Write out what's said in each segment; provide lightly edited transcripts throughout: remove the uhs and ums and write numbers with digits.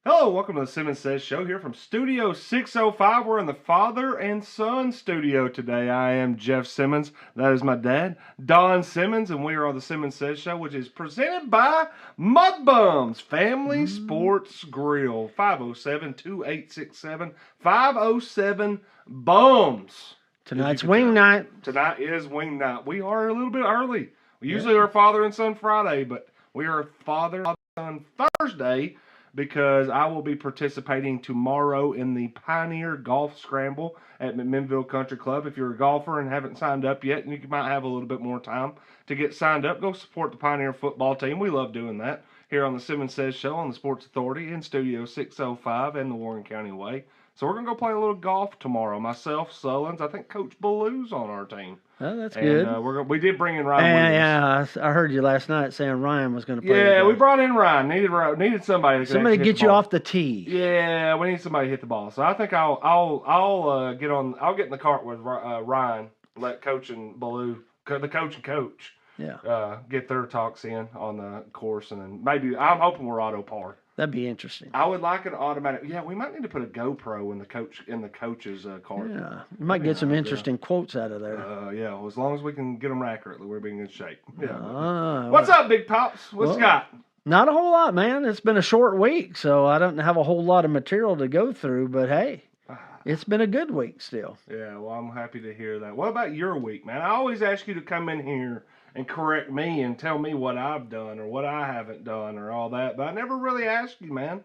Hello, welcome to the Simmons Says Show here from Studio 605. We're in the father and son studio today. I am Jeff Simmons. That is my dad, Don Simmons, and we are on the Simmons Says Show, which is presented by Mud Bums Family Sports Grill. 507-2867. 507 Bums. Tonight's wing night. Tonight is wing night. We are a little bit early. We usually are Father and Son Friday, but we are Father and Son Thursday, because I will be participating tomorrow in the Pioneer Golf Scramble at McMinnville Country Club. If you're a golfer and haven't signed up yet, and you might have a little bit more time to get signed up, go support the Pioneer football team. We love doing that here on the Simmons Says Show on the Sports Authority in Studio 605 and the Warren County Way. So we're going to go play a little golf tomorrow. Myself, Sullins, I think Coach Ballew's on our team. Oh, that's good. We did bring in Ryan Williams. Yeah, I heard you last night saying Ryan was going to play. Yeah, we brought in Ryan. Needed somebody. Somebody to get you off the tee. Yeah, we need somebody to hit the ball. So I think I'll get on. I'll get in the cart with Ryan. Let Coach and Ballew, the coach and coach, get their talks in on the course, and then maybe I'm hoping we're auto par. That'd be interesting. I would like an automatic. Yeah, we might need to put a GoPro in the coach's cart. Yeah, you might get some interesting quotes out of there. Yeah, well, as long as we can get them accurately, we'll be in good shape. Yeah. What's up, Big Pops? What's you got? Not a whole lot, man. It's been a short week, so I don't have a whole lot of material to go through. But hey, it's been a good week still. Yeah, well, I'm happy to hear that. What about your week, man? I always ask you to come in here and correct me and tell me what I've done or what I haven't done or all that, but I never really ask you, man.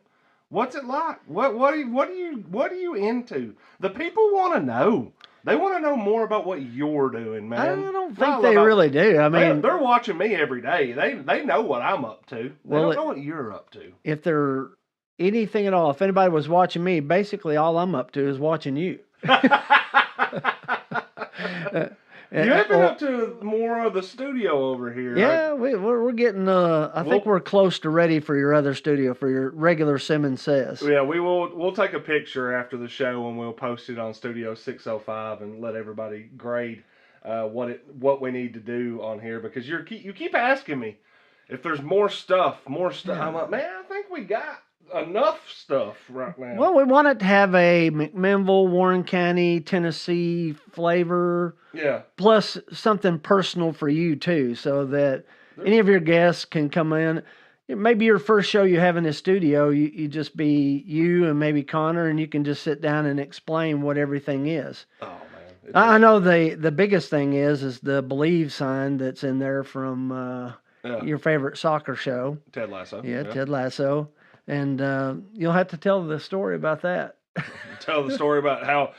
What's it like? What are you into? The people want to know. They want to know more about what you're doing, man. I don't think they really do. I mean, they're watching me every day. They know what I'm up to. They don't know what you're up to. If they're anything at all, if anybody was watching me, basically all I'm up to is watching you. You have been up to more of the studio over here. Yeah, we're getting. I think we're close to ready for your other studio, for your regular Simmons Says. Yeah, we'll take a picture after the show and we'll post it on Studio 605 and let everybody grade what we need to do on here, because you keep asking me if there's more stuff. Yeah. I'm like, man, I think we got enough stuff right now. Well, we want it to have a McMinnville, Warren County, Tennessee flavor. Yeah. Plus something personal for you too, so that any of your guests can come in. Maybe your first show you have in the studio, you just be you and maybe Connor, and you can just sit down and explain what everything is. Oh man. I know the biggest thing is the Believe sign that's in there from your favorite soccer show. Ted Lasso. Yeah, Ted Lasso. And you'll have to tell the story about that. Tell the story about how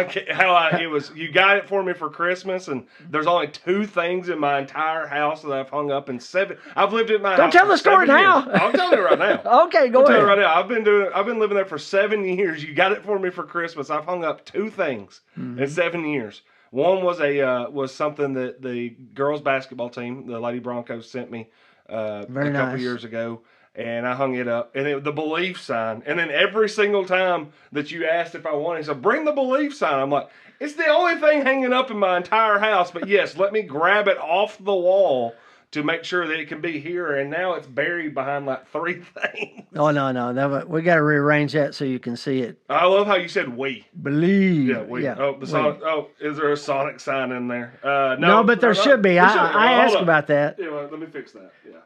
it was. You got it for me for Christmas, and there's only 2 things in my entire house that I've hung up in 7. I've lived in my house. Don't tell the story now. I'm telling you right now. Okay, go ahead. Tell you right now. I've been living there for 7 years. You got it for me for Christmas. I've hung up 2 things in 7 years. One was something that the girls basketball team, the Lady Broncos, sent me a couple years ago. And I hung it up, and the Belief sign. And then every single time that you asked if I wanted, he said, bring the Belief sign. I'm like, it's the only thing hanging up in my entire house. But yes, let me grab it off the wall to make sure that it can be here. And now it's buried behind like 3 things. Oh, no. We got to rearrange that so you can see it. I love how you said we. Believe. Yeah, we. Yeah, oh, Sonic. Oh, is there a Sonic sign in there? No, but there should be. I asked about that. Yeah, well, let me fix that. Yeah.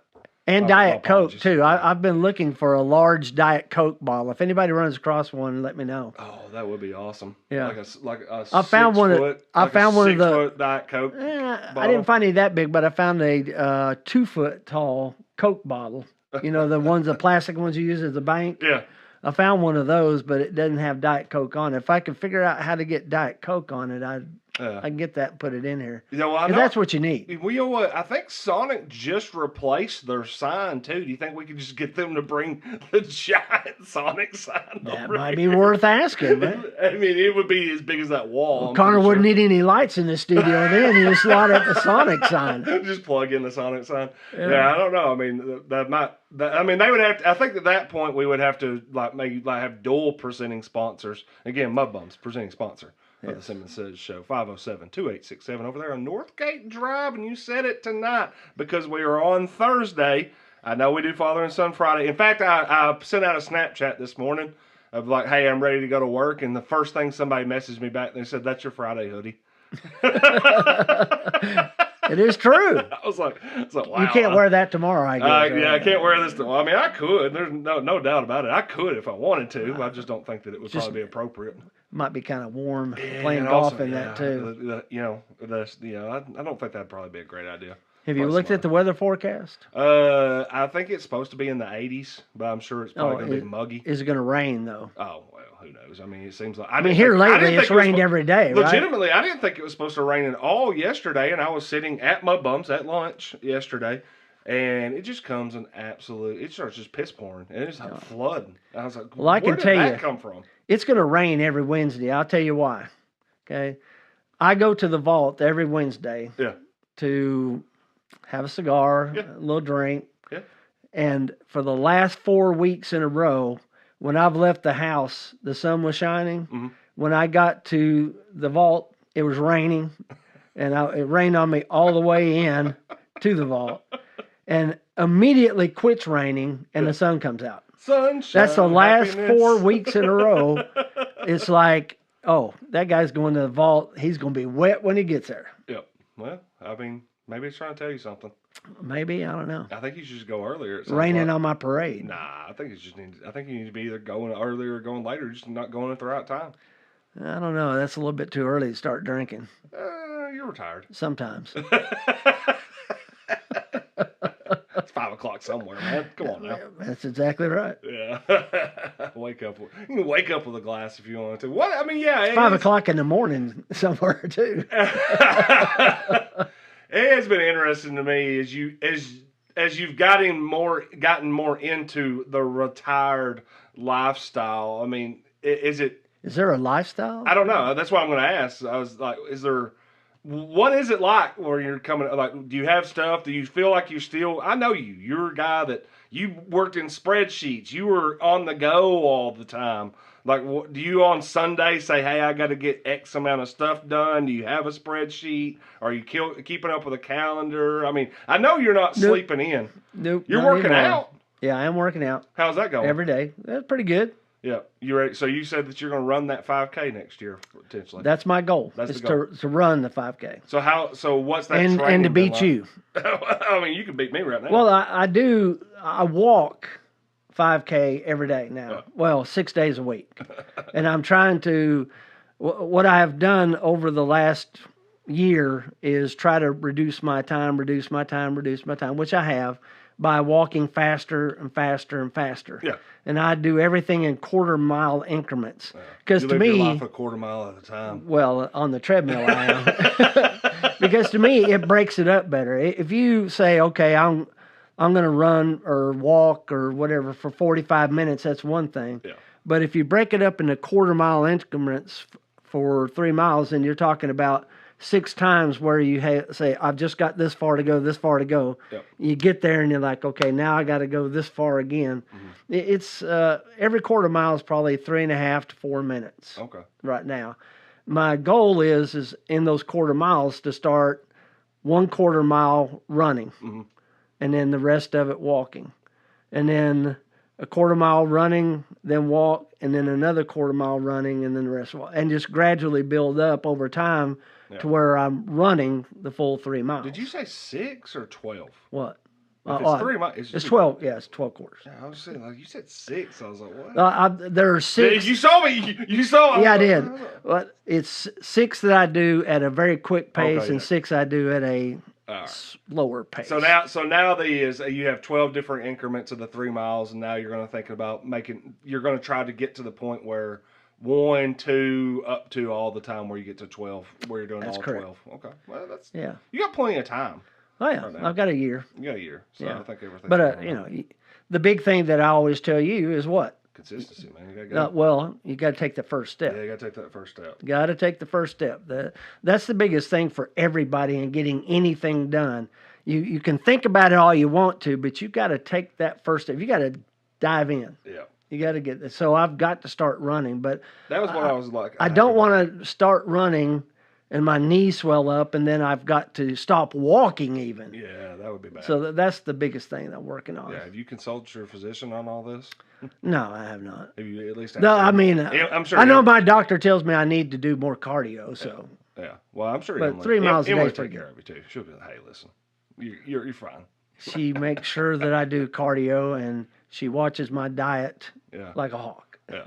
And Diet Coke, too. I've been looking for a large Diet Coke bottle. If anybody runs across one, let me know. Oh, that would be awesome. Yeah. Like a I found one of the Diet Coke I didn't find any that big, but I found a 2-foot tall Coke bottle. You know, the plastic ones you use at the bank? Yeah. I found one of those, but it doesn't have Diet Coke on it. If I could figure out how to get Diet Coke on it, I can get that and put it in here. You know, I know, that's what you need. I think Sonic just replaced their sign, too. Do you think we could just get them to bring the giant Sonic sign That might be worth asking, man. I mean, it would be as big as that wall. Connor wouldn't need any lights in the studio then. He just slide up the Sonic sign. Just plug in the Sonic sign. Yeah, I don't know. I mean, they would have to, I think at that point we would have to maybe have dual presenting sponsors. Again, Mud Bums, presenting sponsor of the Simmons Says Show. 507-2867 over there on Northgate Drive, and you said it tonight because we are on Thursday. I know we do Father and Son Friday. In fact, I sent out a Snapchat this morning of like, hey, I'm ready to go to work. And the first thing somebody messaged me back, they said, that's your Friday hoodie. It is true. I was like, wow. You can't wear that tomorrow, I guess. Yeah, I can't wear this. I mean, I could. There's no doubt about it. I could if I wanted to. I just don't think that it would probably be appropriate. Might be kind of warm playing golf also, in that too. I don't think that'd probably be a great idea. Have you looked at the weather forecast? I think it's supposed to be in the 80s, but I'm sure it's probably going to be muggy. Is it going to rain though? Oh well, who knows? I mean, it seems like here lately it's rained every day. Legitimately, I didn't think it was supposed to rain at all yesterday, and I was sitting at Mud Bumps at lunch yesterday, and it just comes in absolute. It starts just piss pouring, and it's like flooding. I was like, well, I can tell that come from? It's going to rain every Wednesday. I'll tell you why. Okay, I go to the vault every Wednesday. Yeah. To have a cigar, a little drink. Yeah. And for the last 4 weeks in a row, when I've left the house, the sun was shining. Mm-hmm. When I got to the vault, it was raining. And it rained on me all the way in to the vault. And immediately quits raining and the sun comes out. Sunshine. That's the last happiness. 4 weeks in a row. It's like, oh, that guy's going to the vault. He's going to be wet when he gets there. Yep. Well, I mean, maybe it's trying to tell you something. Maybe, I don't know. I think you should just go earlier. Raining on my parade. Nah, I think you need to be either going earlier or going later, just not going at the right time. I don't know. That's a little bit too early to start drinking. You're retired. Sometimes. It's 5 o'clock somewhere, man. Come on now. That's exactly right. Yeah. Wake up. You can wake up with a glass if you want to. What? I mean, yeah. It's 5 o'clock in the morning somewhere too. It has been interesting to me as you've gotten more into the retired lifestyle. I mean, is there a lifestyle? I don't know. That's why I'm going to ask. I was like, what is it like where you're coming? Like, do you have stuff? Do you feel like I know you. You're a guy that you worked in spreadsheets. You were on the go all the time. Like, do you on Sunday say, hey, I got to get X amount of stuff done? Do you have a spreadsheet? Are you keeping up with a calendar? I mean, I know you're not sleeping in. Nope. You're working out? Yeah, I am working out. How's that going? Every day. That's pretty good. Yeah. You ready? So you said that you're going to run that 5K next year, potentially. That's my goal. That's the goal. To run the 5K. So what's that and to beat you. I mean, you can beat me right now. Well, I walk 5K every day now. Well, 6 days a week. And I'm trying to, what I have done over the last year is try to reduce my time, which I have, by walking faster and faster and faster. Yeah. And I do everything in quarter-mile increments. Because to me, you live your life a quarter mile at a time. Well, on the treadmill I am. Because to me, it breaks it up better. If you say, okay, I'm going to run or walk or whatever for 45 minutes, that's one thing. Yeah. But if you break it up into quarter-mile increments for 3 miles, then you're talking about 6 times where you say, I've just got this far to go. Yep. You get there and you're like, okay, now I got to go this far again. Mm-hmm. It's every quarter mile is probably 3.5 to 4 minutes. Okay. Right now. My goal is in those quarter miles to start 1/4 mile running, mm-hmm. and then the rest of it walking, and then a 1/4 mile running, then walk, and then another 1/4 mile running, and then the rest walk, and just gradually build up over time to where I'm running the full 3 miles. Did you say 6 or 12? What? If it's 3 miles. It's 12. Yeah, it's 12 quarters. Yeah, I was saying, like, you said 6. I was like, what? There are 6. You saw me. You saw. Yeah, I did. But it's 6 that I do at a very quick pace, and 6 I do at a slower pace. So now you have 12 different increments of the 3 miles, and now you're going to think about you're going to try to get to the point where 1, 2, up to all the time where you get to 12, where you're doing all correct. 12. Okay. Well, you got plenty of time. Oh yeah, I've got a year. You got a year. So I think everything. But the big thing that I always tell you is what? Consistency, man. You got to go. Well, you got to take the first step. Yeah, you got to take that first step. Got to take the first step. That's the biggest thing for everybody in getting anything done. You can think about it all you want to, but you got to take that first step. You got to dive in. Yeah. You got to get this. So I've got to start running, but that was what I was like. I don't want to start running and my knee swell up, and then I've got to stop walking even. Yeah, that would be bad. So that's the biggest thing that I'm working on. Yeah, have you consulted your physician on all this? No, I have not. Have you at least? No, I mean, I'm sure. I know my doctor tells me I need to do more cardio. So. Yeah. Well, I'm sure. But 3 miles a day will is take pretty care of you too. She'll be like, "Hey, listen, you're fine." She makes sure that I do cardio, and she watches my diet Yeah. like a hawk. Yeah.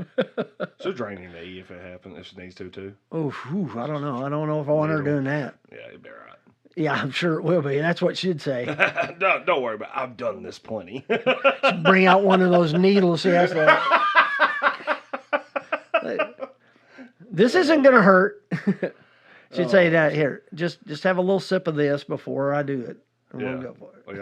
So drain your knee if it happens, if she needs to too. Oh, I don't know. I don't know if I want her doing that. Yeah, it'd be all right. Yeah, I'm sure it will be. That's what she'd say. Don't worry about it. I've done this plenty. Bring out one of those needles. She has to. This isn't going to hurt. She'd say that here. Just have a little sip of this before I do it. And we'll go for it. Well,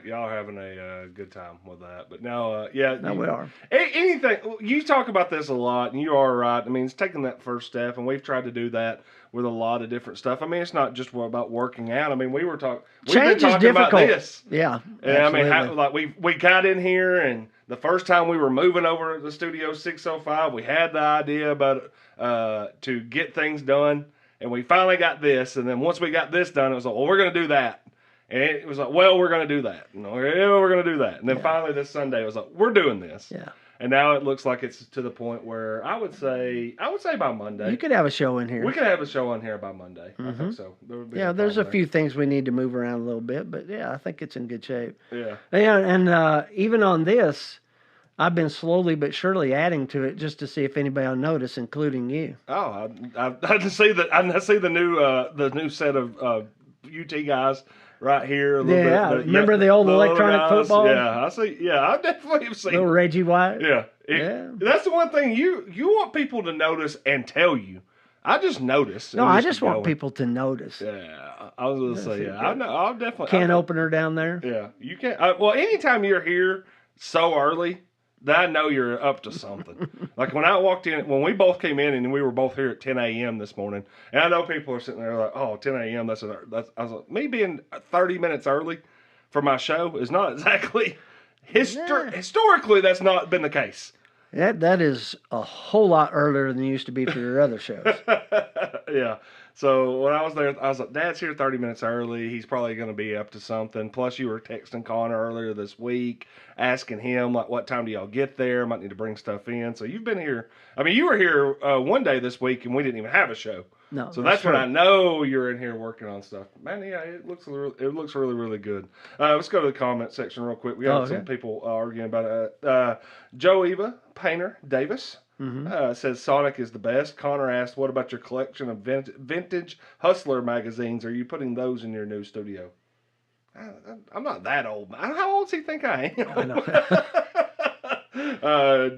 y'all having a good time with that. But now, yeah, no, we are. Anything you talk about this a lot, and you are right. I mean, it's taking that first step, and we've tried to do that with a lot of different stuff. I mean, it's not just about working out. I mean, we've been talking about this. Yeah, and I mean, we got in here, and the first time we were moving over to the Studio 605, we had the idea about to get things done, and we finally got this. And then once we got this done, it was like, well, we're going to do that. And it was like, well, we're going to do that. We're going to do that. And then finally this Sunday, it was like, we're doing this. Yeah. And now it looks like it's to the point where I would say by Monday. You could have a show in here. We could have a show on here by Monday. Mm-hmm. I think so. Yeah, there's a few things we need to move around a little bit, but yeah, I think it's in good shape. Yeah. Yeah, and even on this, I've been slowly but surely adding to it just to see if anybody will notice, including you. Oh, I see that. I see the new set of UT guys. Right here, remember the old electronic football? Yeah, I see. Yeah, I definitely have seen. Little Reggie White. Yeah, that's the one thing you want people to notice and tell you. I just notice. No, I just want people to notice. Yeah, I was going to say. Yeah, I'll definitely. Can opener down there. Yeah, you can. Well, anytime you're here so early, that I know you're up to something. Like when I walked in, when we both came in and we were both here at 10 a.m. this morning, and I know people are sitting there like, oh, 10 a.m., that's I was like, me being 30 minutes early for my show is not exactly, historically, that's not been the case. That is a whole lot earlier than it used to be for your other shows. Yeah. So when I was there, I was like, Dad's here 30 minutes early. He's probably going to be up to something. Plus, you were texting Connor earlier this week, asking him, like, what time do y'all get there? Might need to bring stuff in. So you've been here. I mean, you were here one day this week, and we didn't even have a show. No. So that's when I know you're in here working on stuff. Man, yeah, it looks really, really good. Let's go to the comment section real quick. We got some people arguing about it. Joe Eva Painter Davis. Says Sonic is the best. Connor asked, what about your collection of vintage Hustler magazines? Are you putting those in your new studio? I'm not that old. How old does he think I am? I know.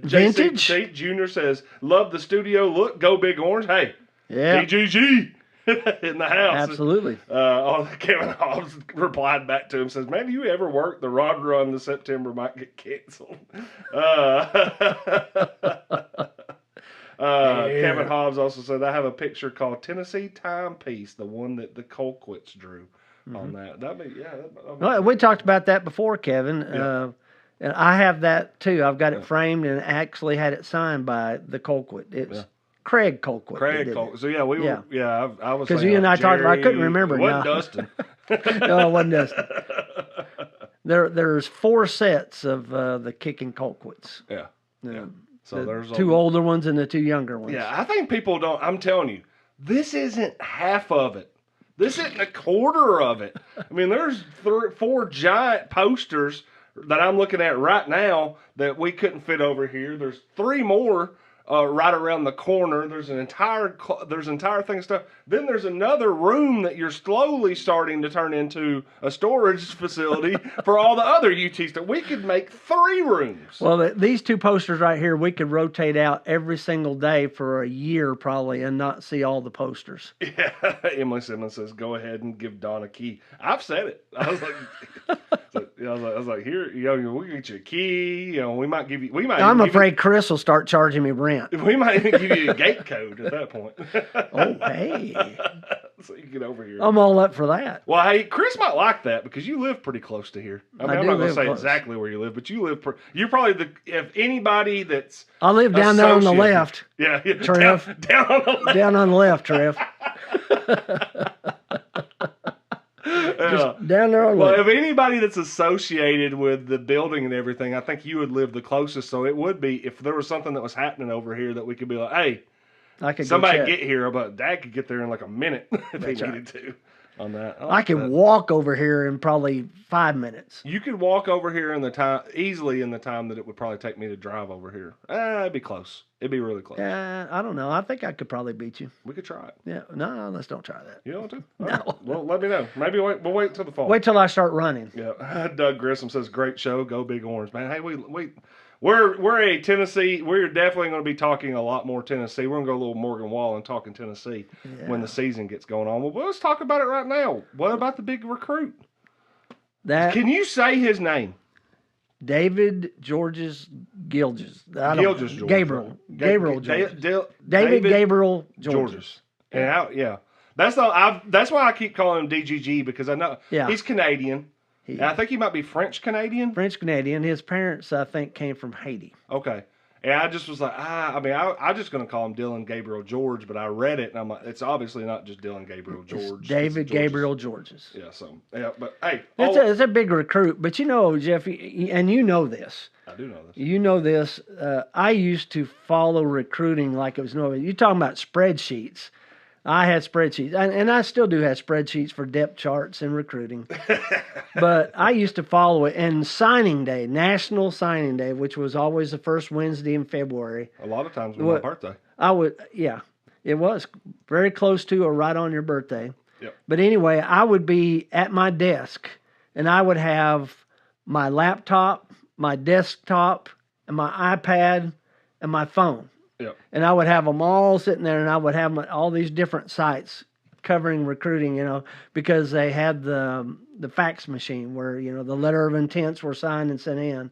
Vintage? JC Jr. says, love the studio look. Go Big Orange. Hey, yeah. DGG in the house. Absolutely. Kevin Hobbs replied back to him, says, man, do you ever work the rod run this September might get canceled? Kevin Hobbs also said, I have a picture called Tennessee Timepiece, the one that the Colquitts drew on that. Well, we talked about that before, Kevin. Yeah. And I have that too. I've got it framed and actually had it signed by the Colquitt. It's Craig Colquitt. So yeah, I was because you and I talked about. I couldn't remember. It wasn't Dustin. No, it wasn't Dustin. There's 4 sets of the kicking Colquitts. Yeah. So there's 2 older ones and the 2 younger ones. Yeah, I think people don't. I'm telling you, this isn't half of it. This isn't a quarter of it. I mean, there's 4 giant posters that I'm looking at right now that we couldn't fit over here. There's 3 more right around the corner. There's an entire thing of stuff. Then there's another room that you're slowly starting to turn into a storage facility for all the other UT stuff. We could make 3 rooms. Well, these 2 posters right here, we could rotate out every single day for a year probably and not see all the posters. Yeah, Emily Simmons says, go ahead and give Don a key. I've said it. I was like, I was like, here, we'll get you a key. We might give you. I'm afraid Chris will start charging me rent. We might even give you a gate code at that point. Oh, hey. so you can get over here. I'm all up for that. Well, hey, Chris might like that because you live pretty close to here. I mean, I'm not going to say exactly where you live, but you live. You're probably if anybody that's. I live down there on the left. Yeah, Trev. Down on the left. Down on the left, Trev. Just down there on the left. Well, if anybody that's associated with the building and everything, I think you would live the closest. So it would be if there was something that was happening over here that we could be like, hey. Somebody get here, but Dad could get there in like a minute if he needed to on that. I could walk over here in probably 5 minutes. You could walk over here easily in the time that it would probably take me to drive over here. It'd be close. It'd be really close. I don't know. I think I could probably beat you. We could try it. Yeah. No, let's don't try that. You don't want to? No. Right. Well, let me know. Maybe we'll wait until the fall. Wait till I start running. Yeah. Doug Grissom says, great show. Go Big Orange, man. Hey, we're a Tennessee. We're definitely going to be talking a lot more Tennessee. We're going to go a little Morgan Wallen talking Tennessee when the season gets going on. Well, let's talk about it right now. What about the big recruit? Can you say his name? David Georges Gilges. Gabriel. Gabriel Georges. David Gabriel Georges. Yeah. That's why I keep calling him DGG because I know he's Canadian. I think he might be French-Canadian. French-Canadian. His parents, I think, came from Haiti. Okay. And I just was like, I'm just going to call him Dylan Gabriel George, but I read it, and I'm like, it's obviously not just Dylan Gabriel George. It's David Gabriel Georges. Yeah, but hey. It's a big recruit, but Jeff, and you know this. I do know this. You know this. I used to follow recruiting like it was no. You're talking about spreadsheets. I had spreadsheets, and I still do have spreadsheets for depth charts and recruiting. But I used to follow it. And signing day, National Signing Day, which was always the first Wednesday in February. A lot of times was my birthday. It was very close to or right on your birthday. Yep. But anyway, I would be at my desk, and I would have my laptop, my desktop, and my iPad, and my phone. Yep. And I would have them all sitting there, and I would have all these different sites covering recruiting, because they had the fax machine where, the letter of intents were signed and sent in.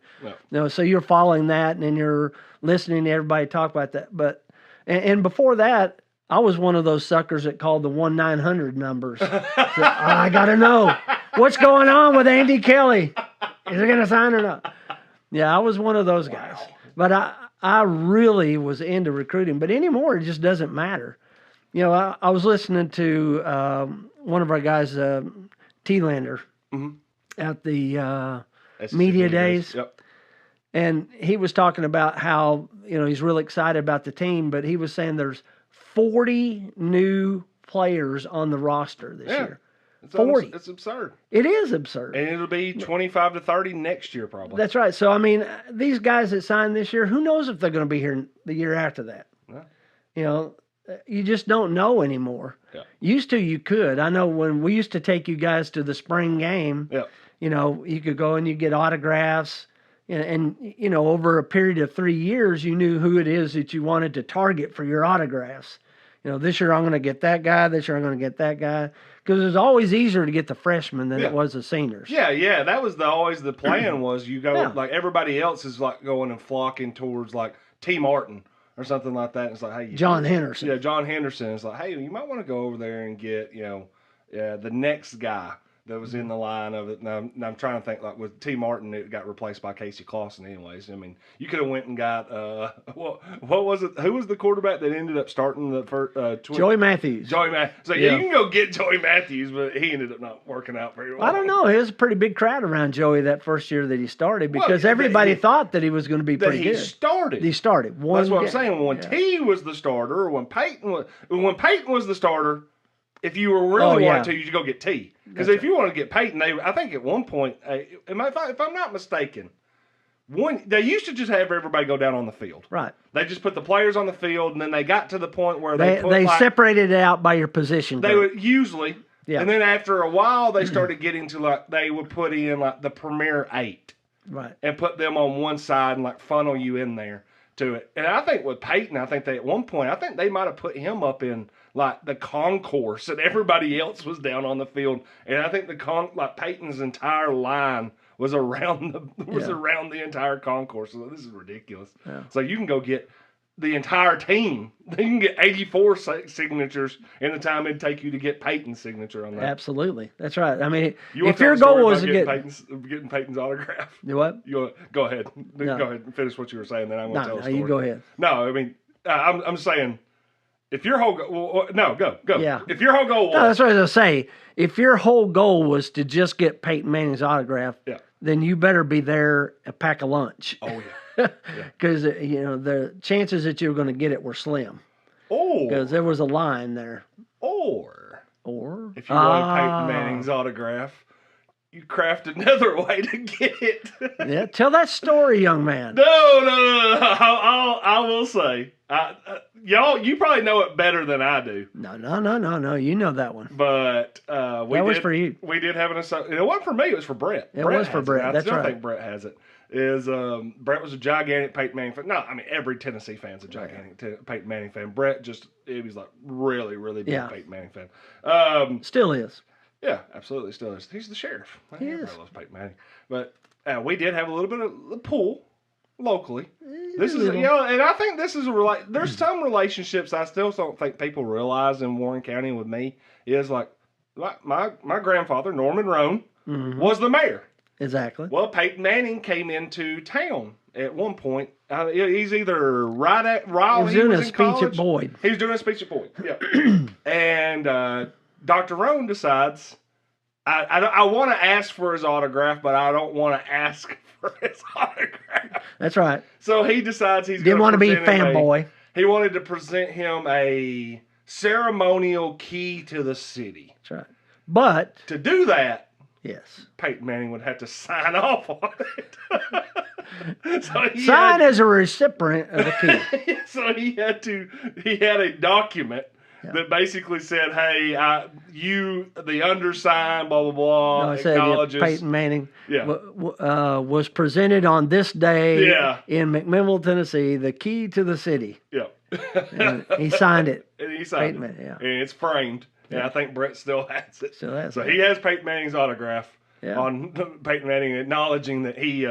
Yep. So you're following that, and then you're listening to everybody talk about that. But and before that, I was one of those suckers that called the 1-900 numbers. So, I got to know what's going on with Andy Kelly. Is he going to sign or not? Yeah, I was one of those guys. But I really was into recruiting, but anymore it just doesn't matter. I was listening to one of our guys, T-Lander, at the media days. Yep. And he was talking about how, he's really excited about the team, but he was saying there's 40 new players on the roster this year. 40. It's absurd. It is absurd. And it'll be 25 to 30 next year probably. That's right. So, these guys that signed this year, who knows if they're going to be here the year after that? Yeah. You just don't know anymore. Yeah. Used to, you could. I know when we used to take you guys to the spring game, you could go and you get autographs. And over a period of 3 years, you knew who it is that you wanted to target for your autographs. This year I'm going to get that guy. This year I'm going to get that guy. Because it was always easier to get the freshmen than it was the seniors. Yeah. That was always the plan was you go, like everybody else is like going and flocking towards like T. Martin or something like that. And it's like, hey. John Henderson. Yeah, John Henderson. It's like, hey, you might want to go over there and get, the next guy that was in the line of it. Now I'm trying to think, like with T. Martin, it got replaced by Casey Clausen anyways. You could have went and got, what was it? Who was the quarterback that ended up starting the first? Joey Matthews. Joey Matthews. So you can go get Joey Matthews, but he ended up not working out very well. I don't know. There was a pretty big crowd around Joey that first year that he started because everybody thought that he was going to be pretty good. He started. That's what I'm saying. When T was the starter, or when Peyton was the starter, if you were really wanting to, you should go get T. Because if you want to get Peyton, I think at one point, if I'm not mistaken, they used to just have everybody go down on the field. Right. They just put the players on the field, and then they got to the point where they separated it out by your position. They would usually, and then after a while, they started getting to they would put in the premier 8, right, and put them on one side and funnel you in there to it. And I think with Peyton, at one point, they might have put him up in the concourse, and everybody else was down on the field. And I think Peyton's entire line was around the entire concourse. So this is ridiculous. Yeah. So you can go get the entire team. You can get 84 signatures in the time it'd take you to get Peyton's signature on that. Absolutely, that's right. I mean, You want if to your tell the story goal was about to getting Peyton's autograph? do what? Go ahead. No. Go ahead and finish what you were saying. Then I'm going to tell a No, story. you go ahead. No, I mean, I'm saying, if your whole go. Yeah. If your whole goal was, No, that's what I was gonna say. If your whole goal was to just get Peyton Manning's autograph, yeah. then you better be there a pack of lunch. Oh yeah. Because the chances that you were going to get it were slim. Because there was a line there. Or if you Ah. wanted Peyton Manning's autograph, you craft another way to get it. Yeah, tell that story, young man. No. I will say, y'all, you probably know it better than I do. No. You know that one. But that was for you. We did have an associate. It wasn't for me. It was for Brett. It was for Brett. That's right. I think Brett has it. Brett was a gigantic Peyton Manning fan. No, I mean every Tennessee fan's a gigantic Peyton Manning fan. Brett he was like really, really big Peyton Manning fan. Still is. Yeah, absolutely, still is. He's the sheriff. He is. Everybody loves Peyton Manning. But we did have a little bit of the pool locally. This is, and I think this is there's some relationships I still don't think people realize in Warren County with me is like my grandfather, Norman Roan, was the mayor. Exactly. Well, Peyton Manning came into town at one point. He's either while he was in college. Speech at Boyd. He was doing a speech at Boyd. Yeah. And Dr. Roan decides, I want to ask for his autograph, but I don't want to ask for his autograph. That's right. So he decides he's didn't want to be fanboy. He wanted to present him a ceremonial key to the city. That's right. But to do that, yes, Peyton Manning would have to sign off on it. Sign as a recipient of the key. So he had a document that basically said, "Hey, you, the undersigned, blah blah blah." No, it said Peyton Manning Yeah. Was presented on this day Yeah. in McMinnville, Tennessee, the key to the city. Yeah. And he signed it. And he signed Peyton it. Manning, yeah. And it's framed. Yeah. And I think Brett still has it. Still has so it. he has Peyton Manning's autograph Yeah. on Peyton Manning, acknowledging that he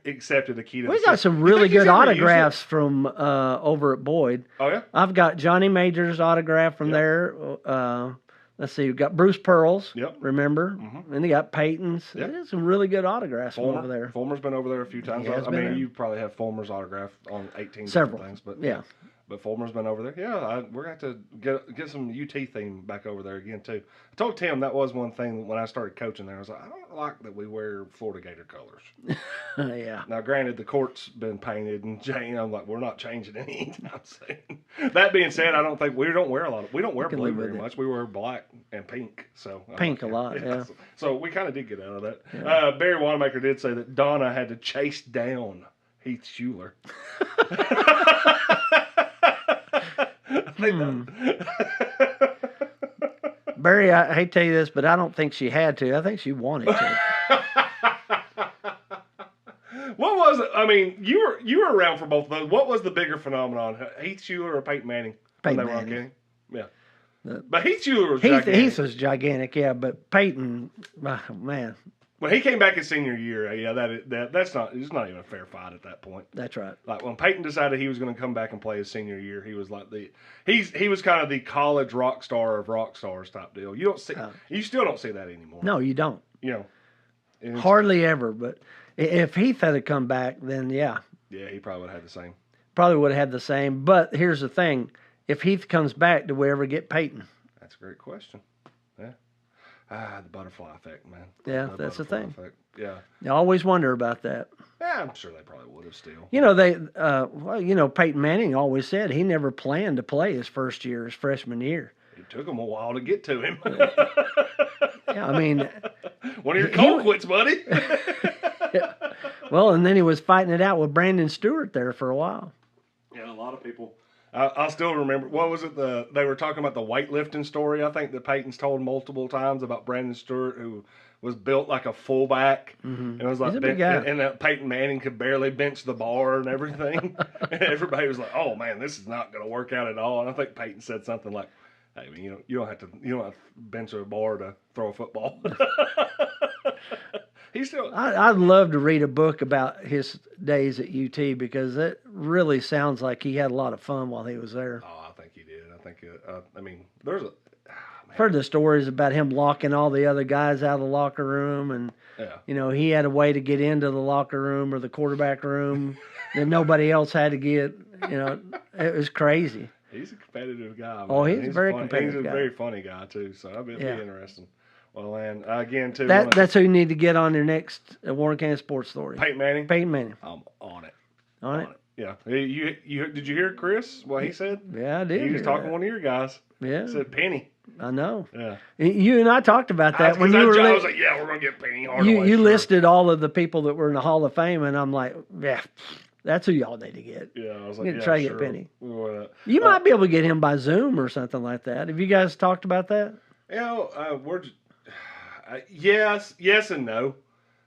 accepted the key to the We city. got some You really think he's good ever autographs from over at Boyd. Oh yeah. I've got Johnny Major's autograph from there. Let's see, we've got Bruce Pearl's. Yep. Remember? And they got Peyton's. Yep. There's some really good autographs from over there. Fulmer's been over there a few times. He has I been mean, there. you probably have Fulmer's autograph on 18 Several different things, but yeah. But Fulmer's been over there. Yeah, we're going to have to get some UT theme back over there again, too. I told Tim that was one thing when I started coaching there. I was like, I don't like that we wear Florida Gator colors. Yeah. Now, granted, the court's been painted, and I'm like, we're not changing anytime soon. That being said, I don't think we don't wear blue very much. We wear black and pink. So pink a lot, yeah. So we kind of did get out of that. Yeah. Barry Wanamaker did say that Donna had to chase down Heath Schuler. Barry, I hate to tell you this, but I don't think she had to. I think she wanted to. What was it? I mean, you were around for both of those. What was the bigger phenomenon, Heath Schuler or Peyton Manning? Peyton Manning. Yeah. But Heath Schuler was gigantic. Heath was gigantic, yeah. But Peyton, man. When he came back his senior year, yeah, it's not even a fair fight at that point. That's right. Like when Peyton decided he was going to come back and play his senior year, he was like he was kind of the college rock star of rock stars type deal. You still don't see that anymore. No, you don't. You know, hardly ever. But if Heath had come back, then yeah. Yeah, he probably would have had the same. Probably would have had the same. But here's the thing: if Heath comes back, do we ever get Peyton? That's a great question. Yeah. The butterfly effect, man. Yeah, that's the thing. Effect. Yeah. You always wonder about that. Yeah, I'm sure they probably would have still. Peyton Manning always said he never planned to play his freshman year. It took him a while to get to him. Yeah, I mean. One of your cold quits, buddy. Yeah. Well, and then he was fighting it out with Brandon Stewart there for a while. Yeah, a lot of people. I still remember, what was it? They were talking about the weightlifting story, I think, that Peyton's told multiple times about Brandon Stewart, who was built like a fullback. Mm-hmm. And it was like, and that Peyton Manning could barely bench the bar and everything. And everybody was like, oh man, this is not going to work out at all. And I think Peyton said something like, hey, man, you don't have to bench a bar to throw a football. He He still. I'd love to read a book about his days at UT because it really sounds like he had a lot of fun while he was there. Oh, I think he did. I think. I mean, there's a. I've heard the stories about him locking all the other guys out of the locker room, and Yeah. he had a way to get into the locker room or the quarterback room that nobody else had to get. It was crazy. He's a competitive guy. Man. Oh, he's a very competitive He's a guy. very funny guy too. So I bet it'd be interesting. Well, and again too. That's who you need to get on your next Warren County Sports Story. Peyton Manning. Peyton Manning. I'm on it. On it. Yeah. You did you hear Chris? What he said? Yeah, I did. He was talking to one of your guys. Yeah. He said Penny. I know. Yeah. You and I talked about that when you were. I was like, yeah, we're gonna get Penny Hardaway. You listed all of the people that were in the Hall of Fame, and I'm like, yeah, that's who y'all need to get. Yeah, I was like, try to get Penny. Well, You might be able to get him by Zoom or something like that. Have you guys talked about that? We're yes and no.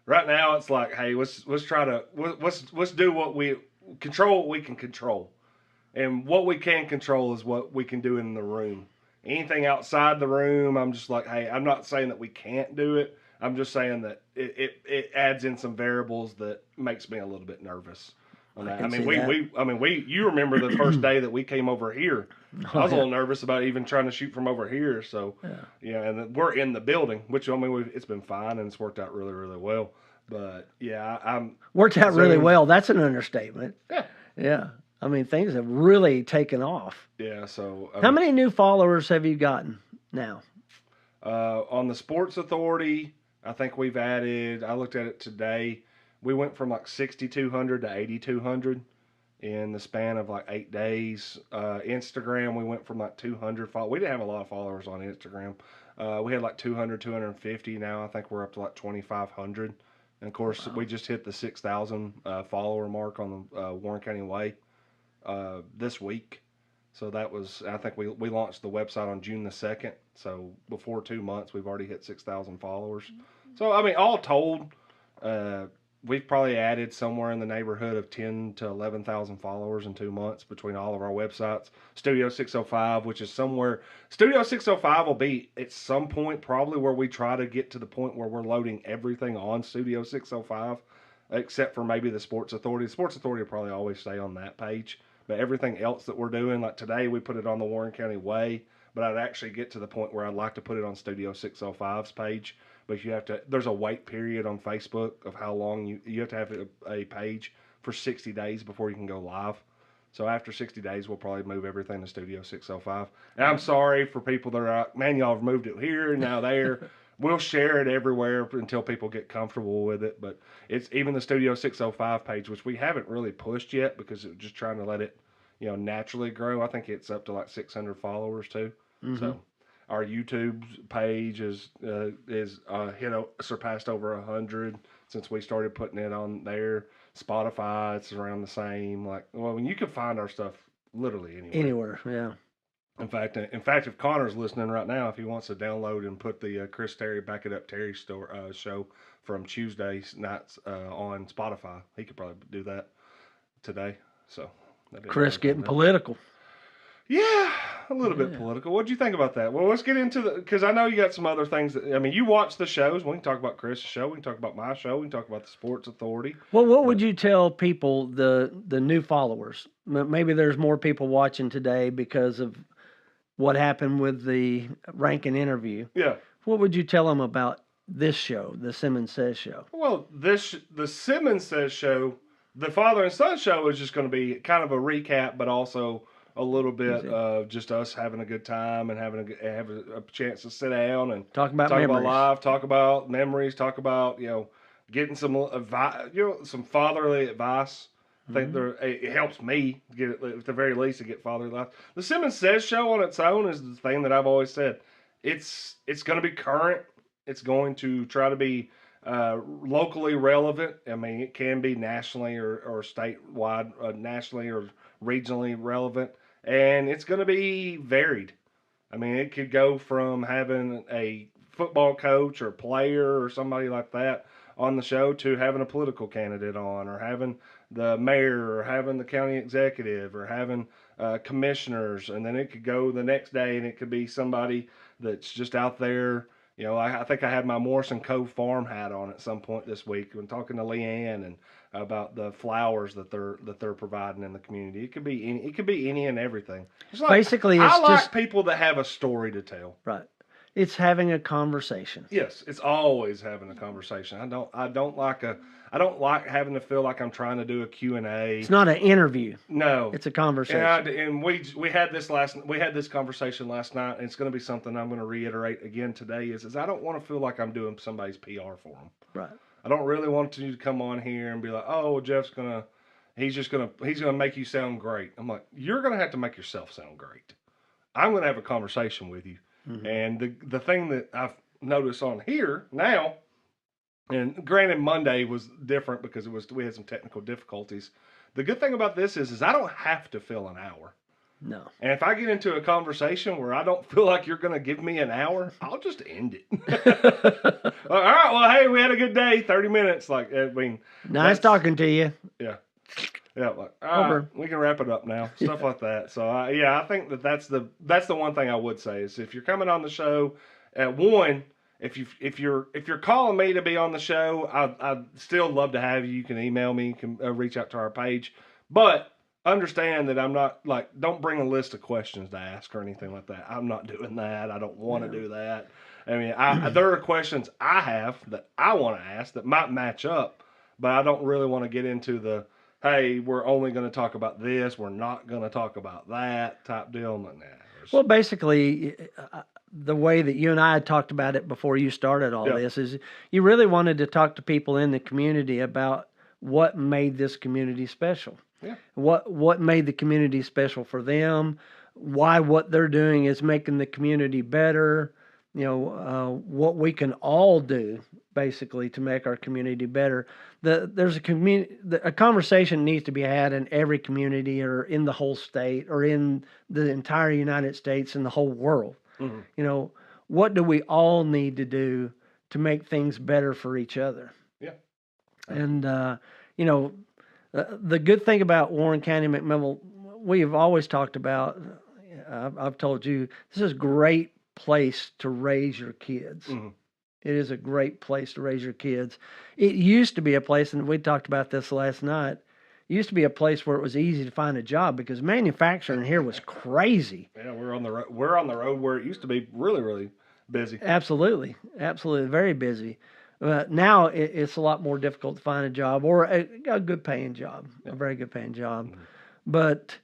Right now, it's like, hey, let's try to let's do what we can control, and what we can control is what we can do in the room. Anything outside the room, I'm just like, hey, I'm not saying that we can't do it. I'm just saying that it adds in some variables that makes me a little bit nervous. I mean, you remember the first day that we came over here. I was a little nervous about even trying to shoot from over here. So, and we're in the building, which, I mean, it's been fine and it's worked out really, really well. But, worked out really well. That's an understatement. Yeah. Yeah. I mean, things have really taken off. Yeah, so. How many new followers have you gotten now? On the Sports Authority, I think we've added, I looked at it today, we went from like 6,200 to 8,200 in the span of like 8 days. Instagram, we went from like 200 followers. We didn't have a lot of followers on Instagram. We had like 200, 250. Now I think we're up to like 2,500. And of course, we just hit the 6,000 follower mark on the Warren County Way this week. So that was, I think we launched the website on June the 2nd. So before 2 months, we've already hit 6,000 followers. So, I mean, all told, we've probably added somewhere in the neighborhood of 10 to 11,000 followers in 2 months between all of our websites. Studio 605, which is somewhere, Studio 605 will be at some point probably where we try to get to the point where we're loading everything on Studio 605, except for maybe the Sports Authority. The Sports Authority will probably always stay on that page. But everything else that we're doing, like today we put it on the Warren County Way, but I'd actually get to the point where I'd like to put it on Studio 605's page. But there's a wait period on Facebook of how long you have to have a page for 60 days before you can go live. So after 60 days, we'll probably move everything to Studio 605. And I'm sorry for people that are like, man, y'all have moved it here and now there. We'll share it everywhere until people get comfortable with it. But it's even the Studio 605 page, which we haven't really pushed yet because we're just trying to let it, naturally grow. I think it's up to like 600 followers too. Mm-hmm. So our YouTube page is surpassed over 100 since we started putting it on there. Spotify, it's around the same. You can find our stuff literally anywhere. Anywhere, yeah. In fact, if Connor's listening right now, if he wants to download and put the Chris Terry Back It Up Terry show from Tuesday nights on Spotify, he could probably do that today. So Chris getting political. Yeah, a little bit political. What'd you think about that? Well, let's get into because I know you got some other things you watch the shows. We can talk about Chris' show. We can talk about my show. We can talk about the Sports Authority. Well, what would you tell people, the new followers? Maybe there's more people watching today because of what happened with the Rankin interview. Yeah. What would you tell them about this show, the Simmons Says show? Well, the Simmons Says show, the father and son show is just going to be kind of a recap, but also a little bit of just us having a good time and having a chance to sit down and talk about life, talk about memories, talk about getting some advice, some fatherly advice. I think it helps me get it, at the very least, to get fatherly advice. The Simmons Says show on its own is the thing that I've always said. It's going to be current. It's going to try to be locally relevant. I mean, it can be nationally or statewide, nationally or regionally relevant. And it's going to be varied. I mean, it could go from having a football coach or player or somebody like that on the show to having a political candidate on, or having the mayor, or having the county executive, or having commissioners. And then it could go the next day and it could be somebody that's just out there You know, I think I had my Morrison Cove farm hat on at some point this week when talking to Leanne and about the flowers that they're providing in the community. It could be any and everything. It's like, Basically, it's I like just people that have a story to tell. right. It's having a conversation. Yes, it's always having a conversation. I don't like having to feel like I'm trying to do a Q&A. It's not an interview. No, It's a conversation. and we had this conversation last night, and it's going to be something I'm going to reiterate again today. Is I don't want to feel like I'm doing somebody's PR for them. Right. I don't really want you to come on here and be like, oh, well, he's gonna make you sound great. I'm like, you're gonna have to make yourself sound great. I'm gonna have a conversation with you. Mm-hmm. And the thing that I've noticed on here now, and granted Monday was different because we had some technical difficulties. The good thing about this is I don't have to fill an hour. No. And if I get into a conversation where I don't feel like you're going to give me an hour, I'll just end it. All right, well, hey, we had a good day, 30 minutes. Like, I mean, nice talking to you. Yeah. Yeah, like, all right, we can wrap it up now. Stuff like that. So, I think that's the one thing I would say is if you're coming on the show, if you're calling me to be on the show, I'd still love to have you. You can email me, you can reach out to our page, but understand that I'm not like, don't bring a list of questions to ask or anything like that. I'm not doing that. I don't want to do that. I mean, there are questions I have that I want to ask that might match up, but I don't really want to get into the, hey, we're only going to talk about this, we're not going to talk about that type deal. I'm like, nah. Well, basically, the way that you and I had talked about it before you started all this is you really wanted to talk to people in the community about what made this community special. Yeah. What made the community special for them, why what they're doing is making the community better, what we can all do basically to make our community better. There's a conversation needs to be had in every community or in the whole state or in the entire United States and the whole world. Mm-hmm. What do we all need to do to make things better for each other? Yeah. And, the good thing about Warren County McMinnville, we have always talked about, I've told you, this is a great place to raise your kids. Mm-hmm. It is a great place to raise your kids. It used to be a place, and we talked about this last night, it used to be a place where it was easy to find a job because manufacturing here was crazy. Yeah, we're on the road where it used to be really, really busy. Absolutely, very busy. Now it's a lot more difficult to find a job or a good paying job, a very good paying job. Mm-hmm. But,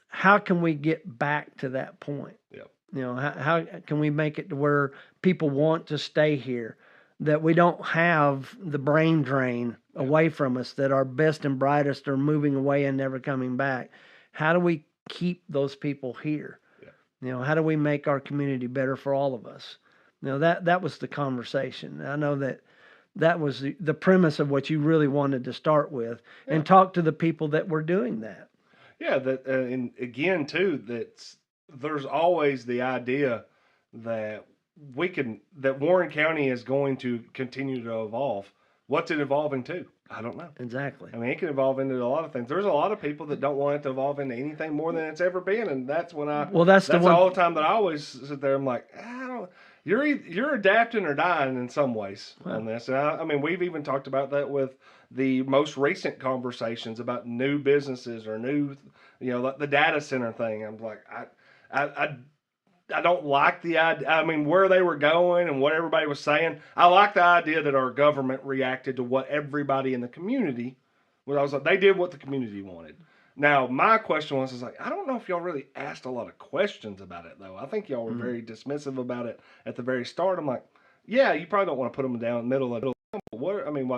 how can we get back to that point? Yeah. How can we make it to where people want to stay here, that we don't have the brain drain away from us, that our best and brightest are moving away and never coming back? How do we keep those people here? Yeah. How do we make our community better for all of us? That was the conversation. I know that was the premise of what you really wanted to start with and talk to the people that were doing that. Yeah, and again, too, there's always the idea that Warren County is going to continue to evolve. What's it evolving to? I don't know. Exactly. I mean, it can evolve into a lot of things. There's a lot of people that don't want it to evolve into anything more than it's ever been, and that's when that's all the time that I always sit there. I'm like, you're adapting or dying in some ways on this. And I mean, we've even talked about that with the most recent conversations about new businesses or new, like the data center thing. I'm like, I don't like the idea. I mean, where they were going and what everybody was saying. I like the idea that our government reacted to what everybody in the community, they did what the community wanted. Now, my question was I don't know if y'all really asked a lot of questions about it, though. I think y'all were very dismissive about it at the very start. I'm like, yeah, you probably don't want to put them down in the middle of it.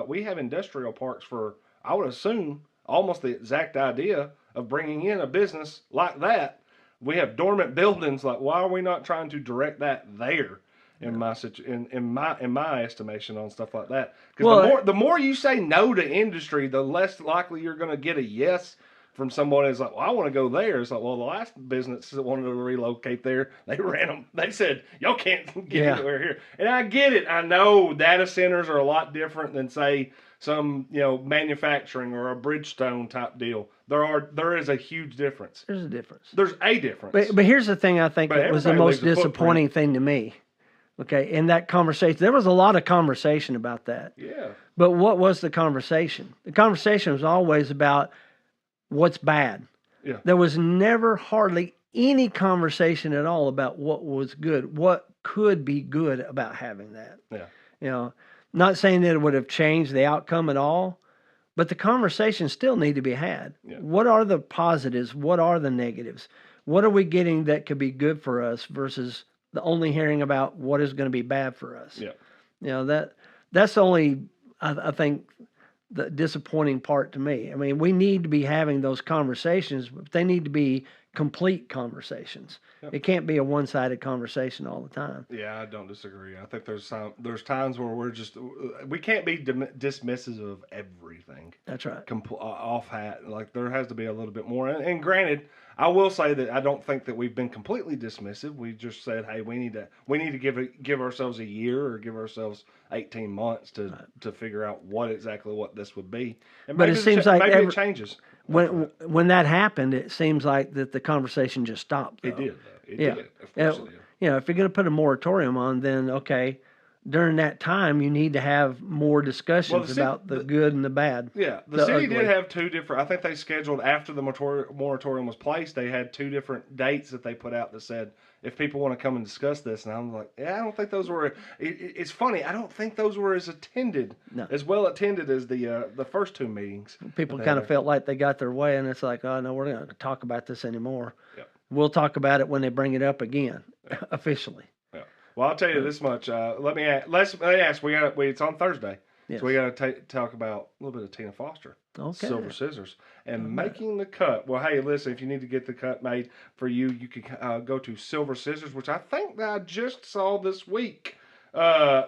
We have industrial parks for, I would assume, almost the exact idea of bringing in a business like that. We have dormant buildings. Like, why are we not trying to direct that there? In my estimation on stuff like that, because the more you say no to industry, the less likely you're going to get a yes from someone who's like, well, I want to go there. It's like, well, the last business that wanted to relocate there, they ran them. They said, y'all can't get anywhere here. And I get it. I know data centers are a lot different than, say, some, manufacturing or a Bridgestone type deal. There is a huge difference. There's a difference. There's a difference. But here's the thing I think that was the most disappointing thing to me Okay, in that conversation, there was a lot of conversation about that. Yeah. But what was the conversation? The conversation was always about what's bad. Yeah. There was never hardly any conversation at all about what was good, what could be good about having that. Yeah. You know, not saying that it would have changed the outcome at all, but the conversations still need to be had. Yeah. What are the positives? What are the negatives? What are we getting that could be good for us versus the only hearing about what is going to be bad for us? Yeah. You know, that's only, I think, the disappointing part to me. I mean, we need to be having those conversations, but they need to be complete conversations. Yep. It can't be a one-sided conversation all the time. Yeah, I don't disagree. I think there's times where we can't be dismissive of everything. That's right. Off hat. Like there has to be a little bit more. And granted, I will say that I don't think that we've been completely dismissive. We just said, hey, we need to give ourselves a year or give ourselves 18 months to figure out what this would be. And but it seems like maybe it changes. When that happened, it seems like that the conversation just stopped. Though. It did. It yeah. did. Of course it did. You know, if you're going to put a moratorium on, then okay, during that time you need to have more discussions about the good and the bad. Yeah, the city did have two different. I think they scheduled after the moratorium was placed. They had two different dates that they put out that said if people want to come and discuss this. And I'm like, yeah, I don't think those were. It's funny. I don't think those were as well attended as the first two meetings. People kind of felt like they got their way, and it's like, oh no, we're not going to talk about this anymore. Yep. We'll talk about it when they bring it up again, officially. Yeah. Well, I'll tell you this much. Let me ask. It's on Thursday, yes. So we got to talk about a little bit of Tina Foster. Okay. Silver Scissors and making the cut. Well, hey, listen, if you need to get the cut made for you, you can go to Silver Scissors, which I think that I just saw this week. I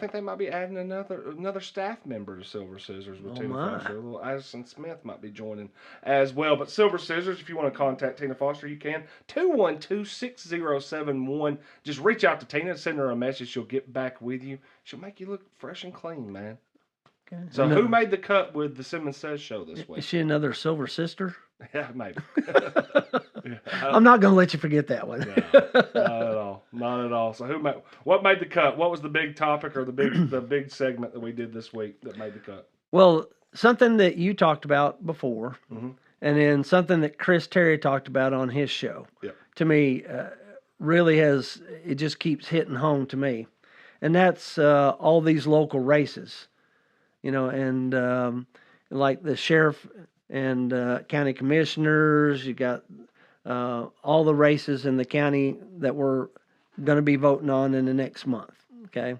think they might be adding another staff member to Silver Scissors with Tina Foster. A little Addison Smith might be joining as well. But Silver Scissors, if you want to contact Tina Foster, you can. 212-6071. Just reach out to Tina and send her a message. She'll get back with you. She'll make you look fresh and clean, man. Okay. So who made the cut with the Simmons Says show this week? Is she another Silver Sister? Yeah, maybe. I'm not going to let you forget that one. No, not at all. Not at all. So what made the cut? What was the big topic or the big segment that we did this week that made the cut? Well, something that you talked about before, and then something that Chris Terry talked about on his show. Yep. To me, really it just keeps hitting home to me. And that's all these local races. You know, and like the sheriff and county commissioners, you got all the races in the county that we're going to be voting on in the next month. Okay,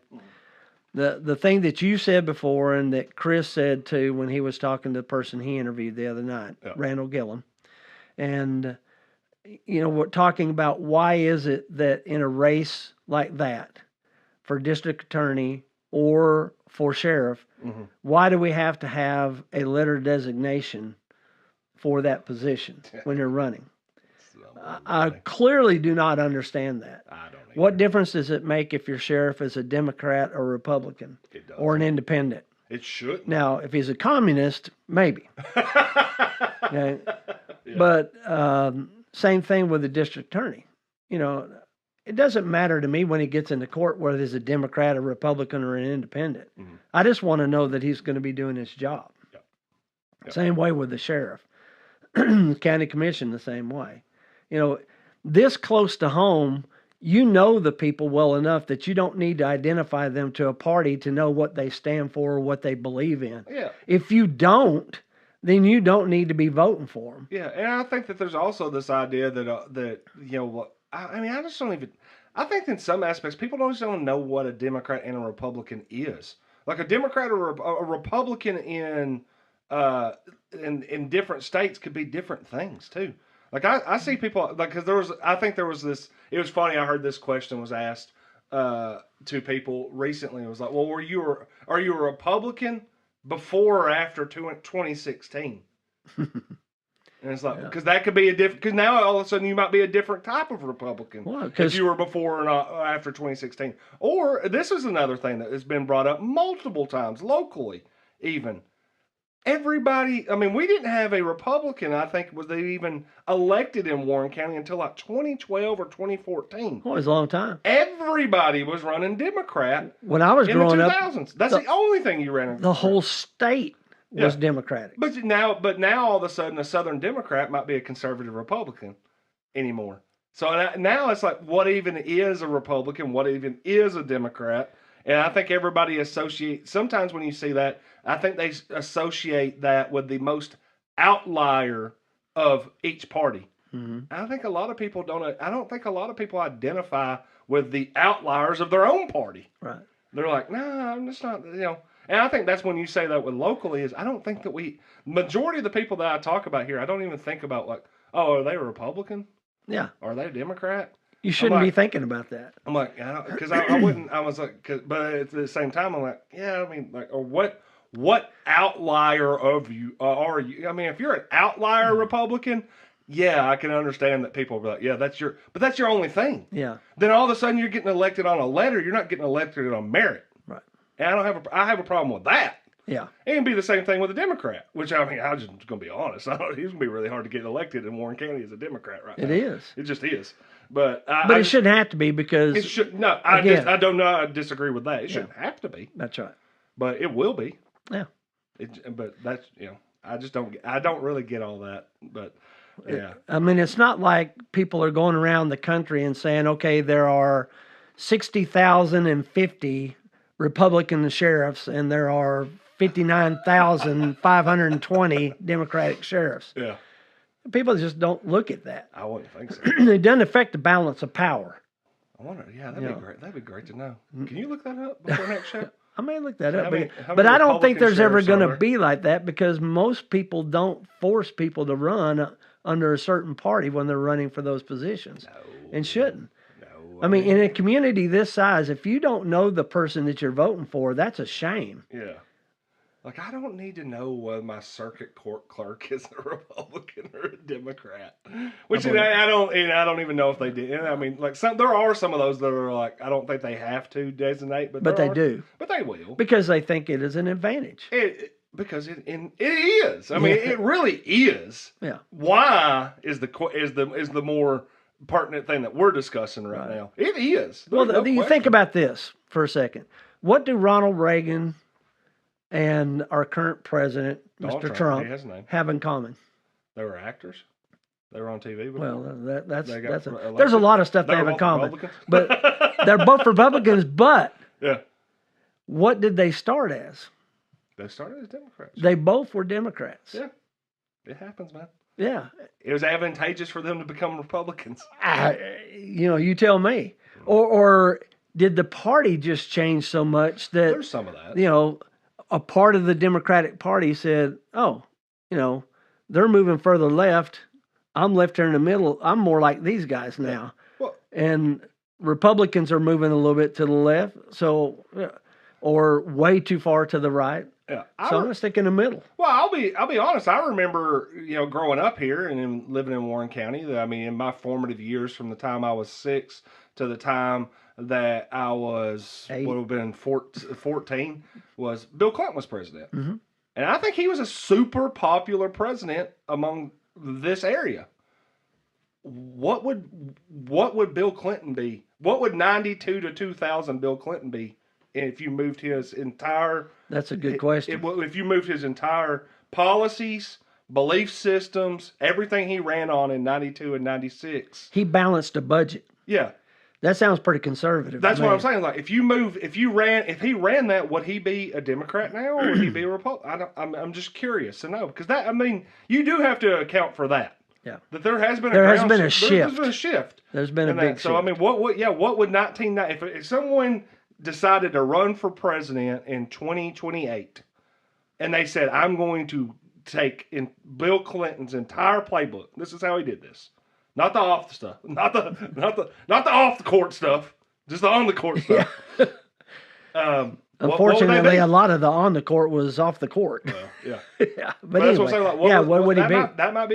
the thing that you said before and that Chris said too when he was talking to the person he interviewed the other night, Randall Gillum, and you know, we're talking about why is it that in a race like that for district attorney or for sheriff, why do we have to have a letter designation for that position when you're running? I clearly do not understand that. I don't either. What difference does it make if your sheriff is a Democrat or Republican or an independent? It should. Now, if he's a communist, maybe. Okay? Yeah. But same thing with the district attorney. You know, it doesn't matter to me when he gets into court whether he's a Democrat, a Republican, or an independent. I just want to know that he's going to be doing his job. Yep. Yep. Same way with the sheriff. County commission, the same way. You know, this close to home, you know the people well enough that you don't need to identify them to a party to know what they stand for or what they believe in. Yeah. If you don't, then you don't need to be voting for them. Yeah, and I think that there's also this idea that you know, I mean, I just don't even. I think in some aspects, people don't know what a Democrat and a Republican is. Like a Democrat or a Republican in different states could be different things too. Like I see people like because I think there was this. It was funny. I heard this question was asked to people recently. It was like, well, are you a Republican before or after 2016? And it's like, because that could be a different, because now all of a sudden you might be a different type of Republican if you were before or after 2016. Or this is another thing that has been brought up multiple times locally, even. everybody, I mean, we didn't have a Republican, I think, was they even elected in Warren County until like 2012 or 2014. Oh, it was a long time. Everybody was running Democrat When I was in the growing up, 2000s. That's the only thing you ran. the whole state was Yeah. Democratic. But now all of a sudden, a Southern Democrat might be a conservative Republican anymore. So now it's like, what even is a Republican? What even is a Democrat? And I think everybody associates, sometimes when you see that, I think they associate that with the most outlier of each party. Mm-hmm. I think a lot of people I don't think a lot of people identify with the outliers of their own party. Right. They're like, nah, I'm just not, And I think that's when you say that with locally is I don't think that majority of the people that I talk about here, I don't even think about like, oh, are they a Republican? Yeah. Are they a Democrat? You shouldn't be thinking about that. I'm like, because I wouldn't, I was like, but at the same time, I'm like, yeah, I mean, like, or what outlier of you are you? I mean, if you're an outlier Republican, yeah, I can understand that people will be like, yeah, that's your only thing. Yeah. Then all of a sudden you're getting elected on a letter. You're not getting elected on merit. Right. And I have a problem with that. Yeah. It can be the same thing with a Democrat, which I mean, I'm just going to be honest. He's going to be really hard to get elected in Warren County as a Democrat right now. It is. It just is. But it shouldn't have to be because it should. No, I don't know. I disagree with that. It shouldn't have to be. That's right. But it will be. Yeah. But that's I just don't. I don't really get all that. But yeah. I mean, it's not like people are going around the country and saying, okay, there are 60,050 Republican sheriffs and there are 59,520 Democratic sheriffs. Yeah. People just don't look at that. I wouldn't think so. It doesn't affect the balance of power. I wonder. Yeah, that'd be great. That'd be great to know. Can you look that up before next show? I may look that up, How but many I don't think Republican there's ever sheriffs going are to be like that because most people don't force people to run under a certain party when they're running for those positions, and shouldn't. No. I mean, in a community this size, if you don't know the person that you're voting for, that's a shame. Yeah. Like, I don't need to know whether my circuit court clerk is a Republican or a Democrat. Which I don't even know if they did. I mean, like there are some of those that are like I don't think they have to designate, but they do. But they will because they think it is an advantage. Because it is. I mean, it really is. Yeah. Why is the more pertinent thing that we're discussing right now? It is. Well, you think about this for a second. What do Ronald Reagan and our current president, Mr. Trump, have in common? They were actors. They were on TV. Well, there's a lot of stuff they have in common. But they're both Republicans. But what did they start as? They started as Democrats. They both were Democrats. Yeah, it happens, man. Yeah, it was advantageous for them to become Republicans. You tell me. Or did the party just change so much that there's some of that? A part of the Democratic Party said, oh, they're moving further left. I'm left here in the middle. I'm more like these guys now. Well, and Republicans are moving a little bit to the left, or way too far to the right. Yeah, so I'm going to stick in the middle. Well, I'll be honest. I remember, growing up here and then living in Warren County. I mean, in my formative years, from the time I was 6 to the time that I was 8. would have been 14, was Bill Clinton was president, mm-hmm. and I think he was a super popular president among this area. What would Bill Clinton be? What would 92 to 2000 Bill Clinton be if you moved his entire? That's a good question. If you moved his entire policies, belief systems, everything he ran on in 92 and 96. He balanced a budget. Yeah. That sounds pretty conservative. That's what I'm saying. Like, if he ran that, would he be a Democrat now, or would he be a Republican? I'm just curious to know, because you do have to account for that. Yeah. That there has been a shift. There's been a shift. There's been a big shift. So I mean, what would 1990 if someone decided to run for president in 2028, and they said, I'm going to take in Bill Clinton's entire playbook. This is how he did this. Not the off the stuff. Not the off the court stuff. Just the on the court stuff. Yeah. Unfortunately, a lot of the on the court was off the court. Well, yeah. Yeah. But that's what I'm saying. Like, what would he be? That might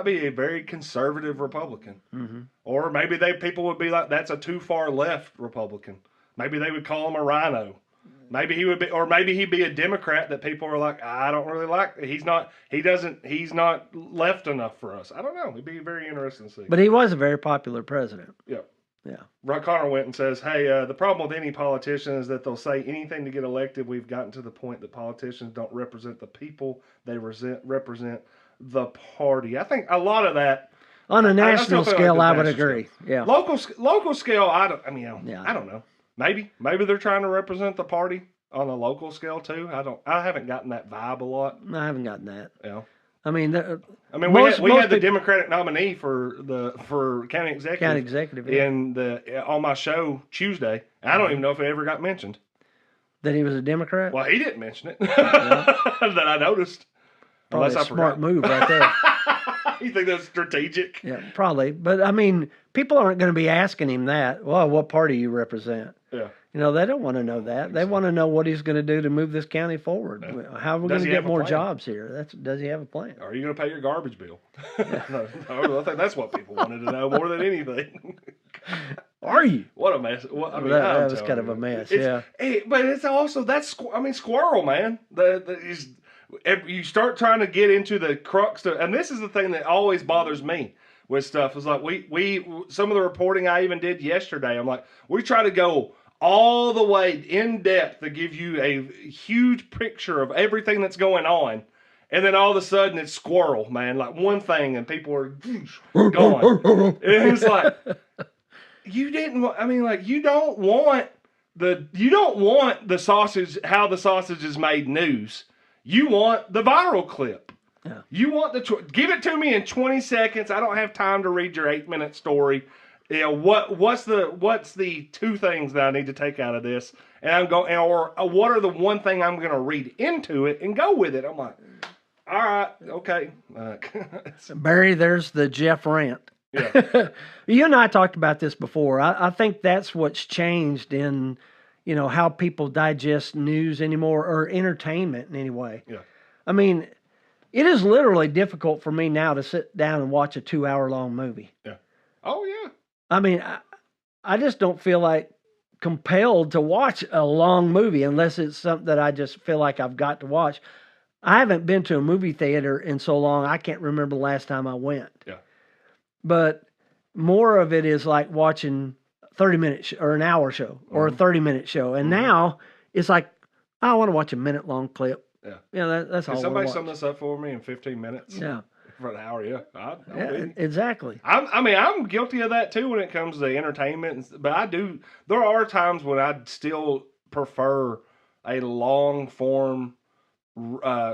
be a very conservative Republican. Mm-hmm. Or maybe people would be like, that's a too far left Republican. Maybe they would call him a rhino. Maybe he would be, or maybe he'd be a Democrat that people are like, I don't really like. He's not left enough for us. I don't know. It'd be very interesting to see. But he was a very popular president. Yeah. Yeah. Ron Connor went and says, hey, the problem with any politician is that they'll say anything to get elected. We've gotten to the point that politicians don't represent the people. They represent the party. I think a lot of that. On a national scale, I would agree. Yeah. Local scale, I don't know. Maybe they're trying to represent the party on a local scale too. I haven't gotten that vibe a lot. I haven't gotten that. Yeah. I mean, we had the Democratic nominee for county executive. On my show Tuesday. I don't even know if it ever got mentioned. That he was a Democrat? Well, he didn't mention it. That I noticed. Probably a smart move right there. You think that's strategic? Yeah, probably. But I mean, people aren't going to be asking him that. Well, what party you represent? Yeah. They don't want to know that. They want to know what he's going to do to move this county forward. Yeah. How are we going to get more jobs here? Does he have a plan? Are you going to pay your garbage bill? No, I think that's what people wanted to know more than anything. Are you? What a mess. That was kind of a mess. Yeah. But it's also squirrel, man. You start trying to get into the crux of, and this is the thing that always bothers me with stuff. Is like we some of the reporting I even did yesterday. I'm like, we try to go all the way in depth to give you a huge picture of everything that's going on. And then all of a sudden it's squirrel, man. Like one thing and people are gone. And it's like, you don't want the sausage, how the sausage is made news. You want the viral clip. Yeah. You want give it to me in 20 seconds. I don't have time to read your 8-minute story. What's the two things that I need to take out of this? And I'm going, or what are the one thing I'm going to read into it and go with it? I'm like, all right, okay. Barry, there's the Jeff rant. Yeah. You and I talked about this before. I think that's what's changed in, how people digest news anymore or entertainment in any way. Yeah. I mean, it is literally difficult for me now to sit down and watch a 2-hour-long movie. Yeah. Oh, yeah. I mean, I just don't feel like compelled to watch a long movie unless it's something that I just feel like I've got to watch. I haven't been to a movie theater in so long, I can't remember the last time I went. Yeah. But more of it is like watching 30-minute or an hour show or a 30-minute show. And now it's like, I want to watch a minute-long clip. Yeah. Yeah, that's all. Can somebody sum this up for me in 15 minutes? Yeah. For an hour, yeah. Exactly. I'm guilty of that too when it comes to entertainment. But there are times when I'd still prefer a long form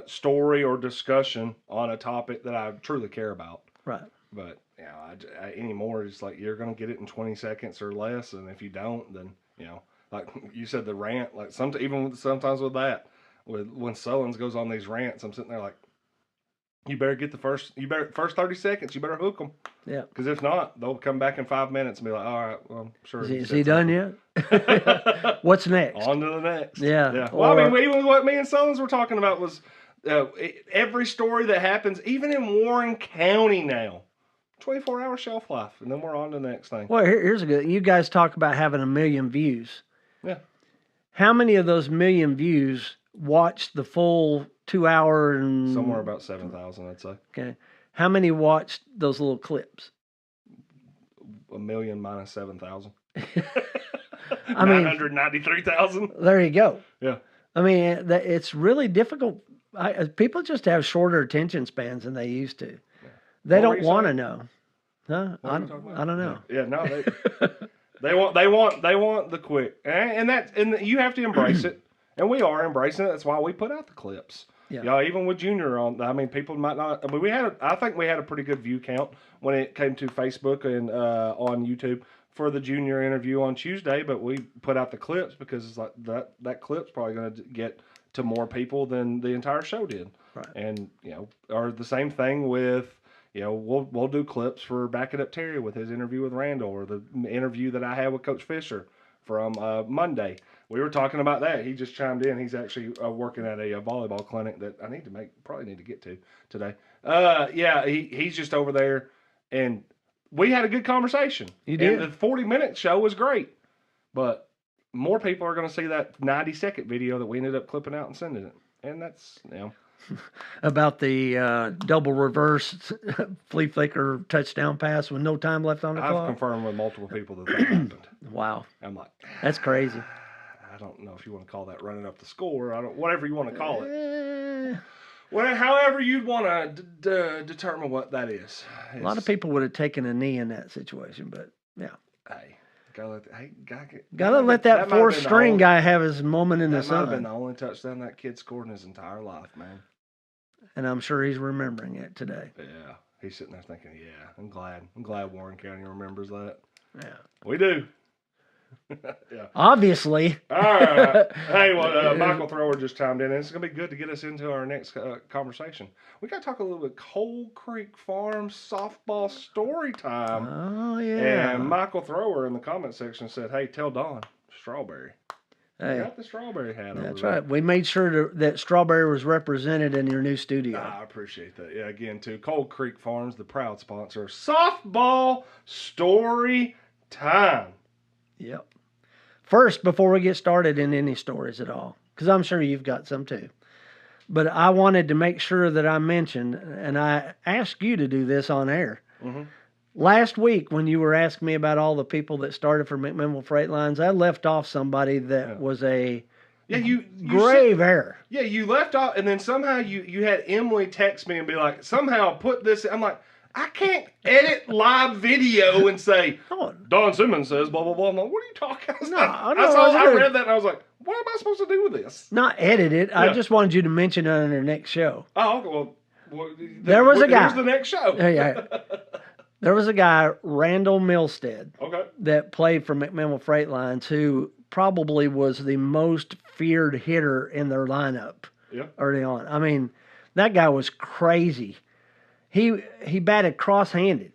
story or discussion on a topic that I truly care about. Right. But anymore, it's like you're going to get it in 20 seconds or less. And if you don't, then, like you said, the rant, like sometimes with that, when Sullins goes on these rants, I'm sitting there like, you better get first 30 seconds. You better hook them. Yeah. Because if not, they'll come back in 5 minutes and be like, all right, well, I'm sure. Is he done yet? What's next? On to the next. Yeah. Yeah. Well, even what me and Sullins were talking about was every story that happens, even in Warren County now, 24-hour shelf life. And then we're on to the next thing. Well, here's a good. You guys talk about having 1 million views. Yeah. How many of those 1 million views watched the full 2 hour and somewhere about 7,000, I'd say. Okay. How many watched those little clips? 1 million minus 7,000. I mean, 993,000. There you go. Yeah. I mean, it's really difficult. People just have shorter attention spans than they used to. Yeah. They don't want to know. Huh? I don't know. Yeah, no, they want the quick, and you have to embrace it. And we are embracing it. That's why we put out the clips. Yeah. Even with Junior on, people might not. I think we had a pretty good view count when it came to Facebook and on YouTube for the Junior interview on Tuesday. But we put out the clips because it's like that clip's probably going to get to more people than the entire show did. Right. And or the same thing with. We'll do clips for Back It Up Terry with his interview with Randall, or the interview that I had with Coach Fisher from Monday. We were talking about that. He just chimed in. He's actually working at a volleyball clinic that I probably need to get to today. He's just over there, and we had a good conversation. You did. And the 40-minute show was great, but more people are going to see that 90-second video that we ended up clipping out and sending it. And that's, About the double reverse flea flicker touchdown pass with no time left on the I've clock. confirmed with multiple people that happened. Wow. I'm like, that's crazy. I don't know if you want to call that running up the score. Whatever you want to call it. However you'd want to determine what that is. A lot of people would have taken a knee in that situation, but yeah. Hey, gotta let that fourth string guy have his moment in the sun. That might have been the only touchdown that kid scored in his entire life, man. And I'm sure he's remembering it today. Yeah, he's sitting there thinking, "Yeah, I'm glad Warren County remembers that." Yeah, we do. Yeah. Obviously. All right. Hey, well, Michael Thrower just chimed in, and it's going to be good to get us into our next conversation. We got to talk a little bit Cold Creek Farm softball story time. Oh, yeah. And Michael Thrower in the comment section said, "Hey, tell Don Strawberry." Hey, got the strawberry hat on. That's right. We made sure that Strawberry was represented in your new studio. I appreciate that. Yeah, again, too. Cold Creek Farms, the proud sponsor of softball story time. Yep. First, before we get started in any stories at all, because I'm sure you've got some too, but I wanted to make sure that I mentioned, and I asked you to do this on air. Mm-hmm. Last week, when you were asking me about all the people that started for McMinnville Freight Lines, I left off somebody that was a grave error. Yeah, you left off, and then somehow you had Emily text me and be like, somehow put this. I'm like, I can't edit live video and say, Don Simmons says blah, blah, blah. I'm like, what are you talking about? I read that and I was like, what am I supposed to do with this? Not edit it. Yeah. I just wanted you to mention it on our next show. Oh, okay. Well there was a guy. Here's the next show. Yeah. There was a guy, Randall Milstead, okay, that played for McMinnville Freight Lines, who probably was the most feared hitter in their lineup early on. I mean, that guy was crazy. He batted cross-handed.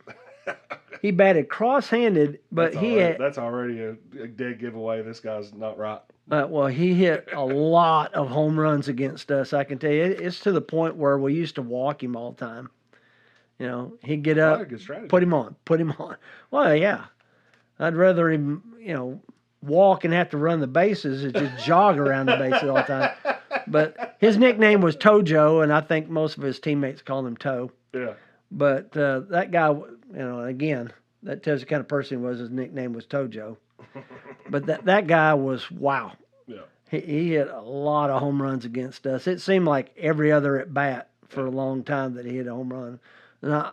He batted cross-handed, but that's already a dead giveaway. This guy's not right. Well, he hit a lot of home runs against us, I can tell you. It's to the point where we used to walk him all the time. You know, he'd get up, put him on. Well, yeah. I'd rather him, walk and have to run the bases than just jog around the bases all the time. But his nickname was Tojo, and I think most of his teammates called him Toe. Yeah. But that guy, again, that tells you the kind of person he was. His nickname was Tojo. But that guy was, wow. Yeah. He hit a lot of home runs against us. It seemed like every other at bat for a long time that he hit a home run. And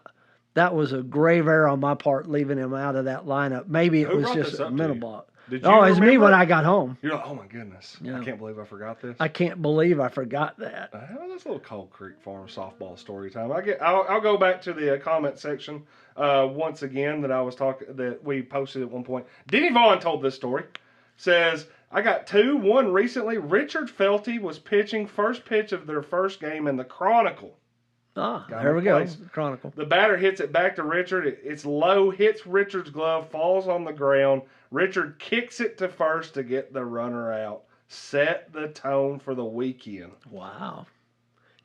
that was a grave error on my part, leaving him out of that lineup. Maybe it was just a mental block. It was me when I got home. You're like, oh my goodness. Yeah. I can't believe I forgot this. I can't believe I forgot that. That's a little Cold Creek Farm softball story time. I'll go back to the comment section once again that we posted at one point. Denny Vaughn told this story. Says, I got two. One recently. Richard Felty was pitching first pitch of their first game in the Chronicle. There we go. Chronicle. The batter hits it back to Richard. It's low, hits Richard's glove, falls on the ground. Richard kicks it to first to get the runner out. Set the tone for the weekend. Wow.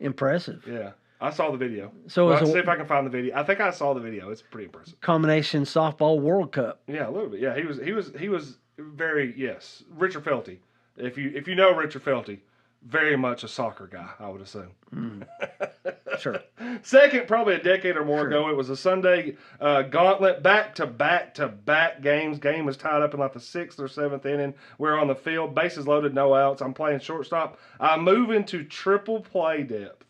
Impressive. Yeah. I saw the video. So let's see if I can find the video. I think I saw the video. It's pretty impressive. Combination softball World Cup. Yeah, a little bit. Yeah, he was very, yes. Richard Felty. If you know Richard Felty, very much a soccer guy, I would assume. Mm. Sure. Second, probably a decade or more ago, it was a Sunday gauntlet, back-to-back games. Game was tied up in like the 6th or 7th inning. We're on the field, bases loaded, no outs. I'm playing shortstop. I move into triple play depth.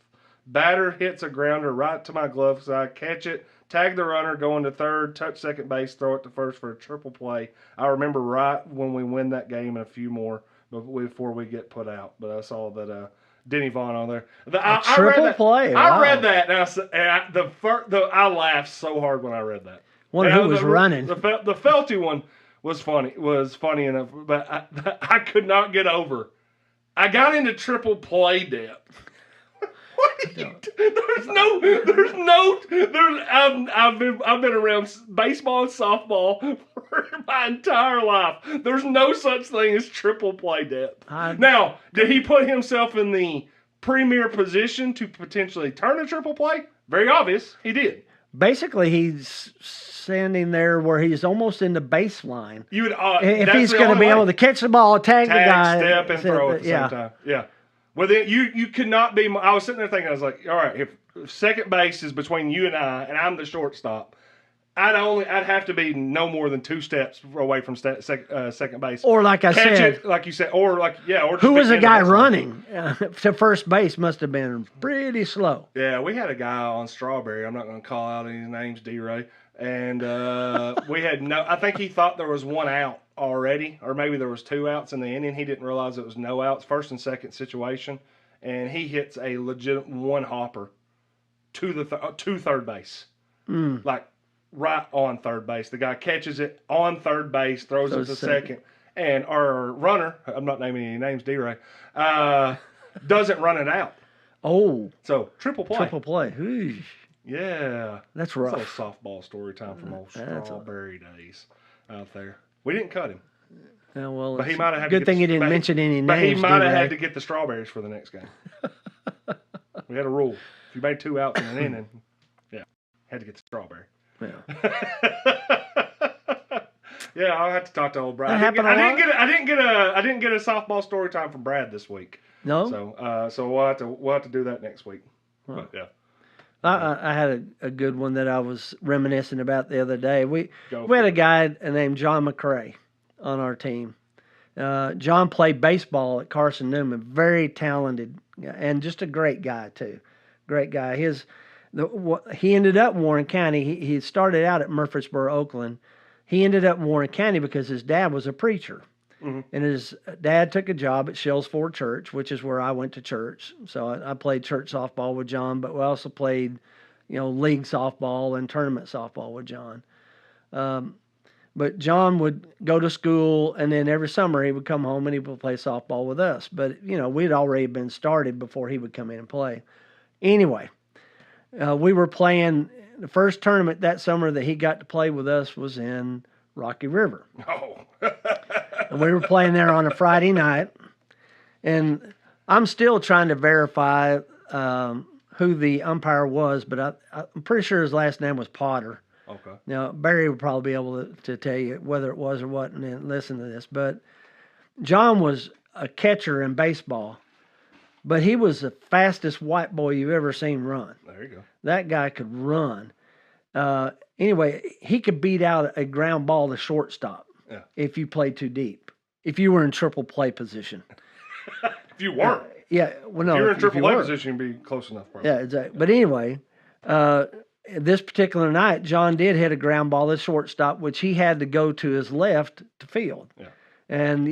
Batter hits a grounder right to my glove side, catch it, tag the runner, go into third, touch second base, throw it to first for a triple play. I remember right when we win that game and a few more before we get put out. But I saw that Denny Vaughn on there. Triple play. Wow. I read that, and I laughed so hard when I read that. Wonder who was running. The Felty one was funny enough, but I could not get over. I got into triple play depth. I've been around baseball and softball for my entire life. There's no such thing as triple play depth. Now, did he put himself in the premier position to potentially turn a triple play? Very obvious, he did. basically he's standing there where he's almost in the baseline. You would If he's going to be able to catch the ball, tag the guy, step, and throw at the same time. Yeah. Well, then you could not be. I was sitting there thinking, I was like, all right, if second base is between you and I'm the shortstop, I'd have to be no more than 2 steps away from second base. Or like I catch said, it, like you said, or just who was the guy running to first base? Must have been pretty slow. Yeah, we had a guy on Strawberry. I'm not going to call out any names, D-Ray. And we had I think he thought there was 1 out already, or maybe there was 2 outs in the inning. He didn't realize it was no outs, first and second situation, and he hits a legit 1 hopper to to third base, like right on third base. The guy catches it on third base, throws it to second, and our runner, I'm not naming any names, D-Ray, doesn't run it out. Oh, so triple play. Triple play. Eesh. Yeah. That's rough. It's a softball story time from old Strawberry days out there. We didn't cut him. Well, but he might have had good thing you didn't mention any names. But he might have had to get the strawberries for the next game. We had a rule. If you made 2 outs in an inning, had to get the strawberry. Yeah. Yeah, I'll have to talk to old Brad. I didn't get a softball story time from Brad this week. No. So we'll have to do that next week. Huh. But, yeah. I had a good one that I was reminiscing about the other day. We had a guy named John McCrae on our team. John played baseball at Carson Newman. Very talented and just a great guy too. Great guy. He ended up in Warren County. He started out at Murfreesboro, Oakland. He ended up in Warren County because his dad was a preacher. Mm-hmm. And his dad took a job at Shells Ford Church, which is where I went to church. So I played church softball with John, but we also played, league softball and tournament softball with John. But John would go to school, and then every summer he would come home and he would play softball with us. But, we'd already been started before he would come in and play. Anyway, we were playing the first tournament that summer that he got to play with us was in Rocky River. Oh. And we were playing there on a Friday night. And I'm still trying to verify who the umpire was, but I'm pretty sure his last name was Potter. Okay. Now, Barry would probably be able to tell you whether it was or what, and then listen to this. But John was a catcher in baseball, but he was the fastest white boy you've ever seen run. There you go. That guy could run. Anyway, he could beat out a ground ball to shortstop if you played too deep, if you were in triple play position. If you weren't. Yeah, well, no. If you were in triple play position, you'd be close enough. Probably. Yeah, exactly. But anyway, this particular night, John did hit a ground ball at shortstop, which he had to go to his left to field. Yeah. And,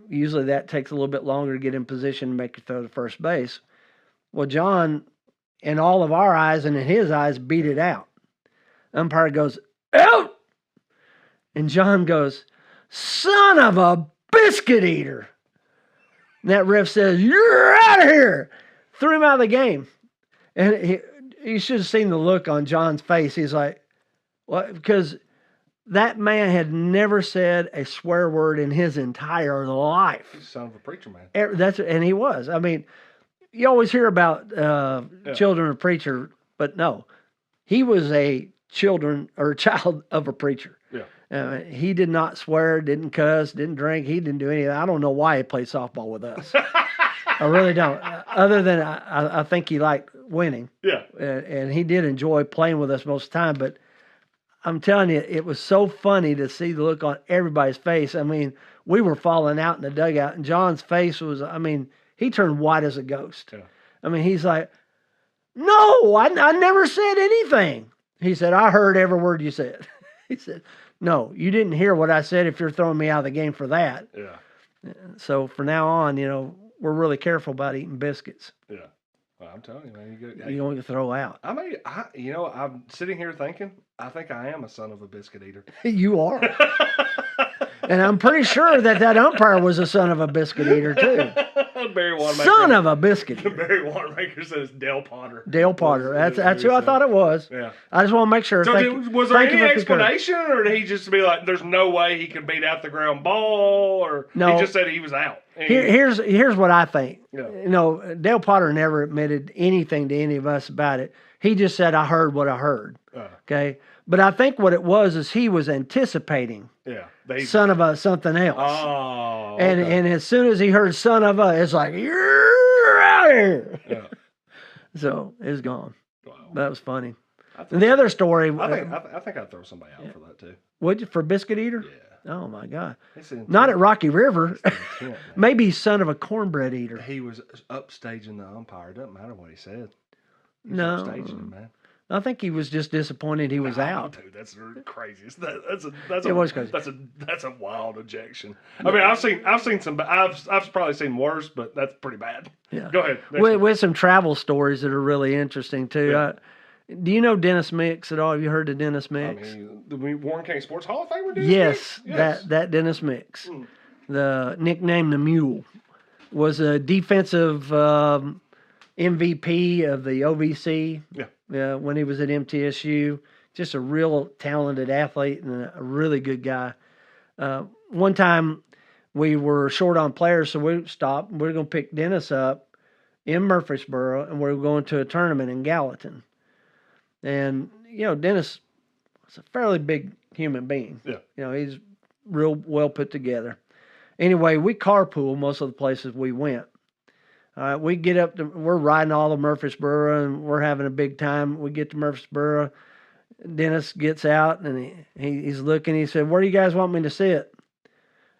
usually that takes a little bit longer to get in position to make you throw to first base. Well, John, in all of our eyes and in his eyes, beat it out. Umpire goes, out! And John goes, son of a biscuit eater. And that ref says, you're out of here. Threw him out of the game. And you should have seen the look on John's face. He's like, what? Because that man had never said a swear word in his entire life. He's the son of a preacher, man. And he was. I mean, you always hear about children of preacher, but no. He was a child of a preacher. Yeah. He did not swear, didn't cuss, didn't drink. He didn't do any of that. I don't know why he played softball with us. I really don't. Other than I think he liked winning. Yeah. And he did enjoy playing with us most of the time. But I'm telling you, it was so funny to see the look on everybody's face. I mean, we were falling out in the dugout, and John's face was, he turned white as a ghost. Yeah. He's like, no, I never said anything. He said, I heard every word you said. He said, no, you didn't hear what I said if you're throwing me out of the game for that. Yeah. So from now on, we're really careful about eating biscuits. Yeah. Well, I'm telling you, man, you don't get to throw out. I'm sitting here thinking, I think I am a son of a biscuit eater. You are. And I'm pretty sure that umpire was a son of a biscuit eater, too. Barry Wanamaker. Son of a biscuit eater. Barry Wanamaker says Dale Potter. Dale Potter. That's who I thought it was. Yeah. I just want to make sure. So was there any explanation, or did he just be like, there's no way he could beat out the ground ball, or no. He just said he was out? Here's what I think. Yeah. You know, Dale Potter never admitted anything to any of us about it. He just said, "I heard what I heard." Okay, but I think what it was is he was anticipating. Yeah. Son of a something else. Oh. And Okay. and as soon as he heard son of a, it's like, you're out here. Yeah. So it's gone. Wow. That was funny. And the other story. I think I'd throw somebody out for that too. Would you, for Biscuit Eater? Yeah. Oh my God. Not at Rocky River. Intent, Maybe son of a cornbread eater. He was upstaging the umpire. Doesn't matter what he said. No. Upstaging him, man. I think he was just disappointed he was out. Dude, that's the craziest. That's crazy. That's a wild ejection. I mean, I've seen some. I've probably seen worse, but that's pretty bad. Yeah. Go ahead. With some travel stories that are really interesting too. Yeah. Do you know Dennis Mix at all? Have you heard of Dennis Mix? I mean, the Warren County Sports Hall of Famer. Dennis Yes, Mix? that Dennis Mix, the nickname the Mule, was a defensive MVP of the OVC. Yeah. When he was at MTSU, just a real talented athlete and a really good guy. One time we were short on players, so we stopped. We're going to pick Dennis up in Murfreesboro, and we're going to a tournament in Gallatin. And, you know, Dennis was a fairly big human being. Yeah. You know, he's real well put together. Anyway, we carpool most of the places we went. We get up to, we're riding all of Murfreesboro, and we're having a big time. We get to Murfreesboro. Dennis gets out, and he's looking. He said, "Where do you guys want me to sit?"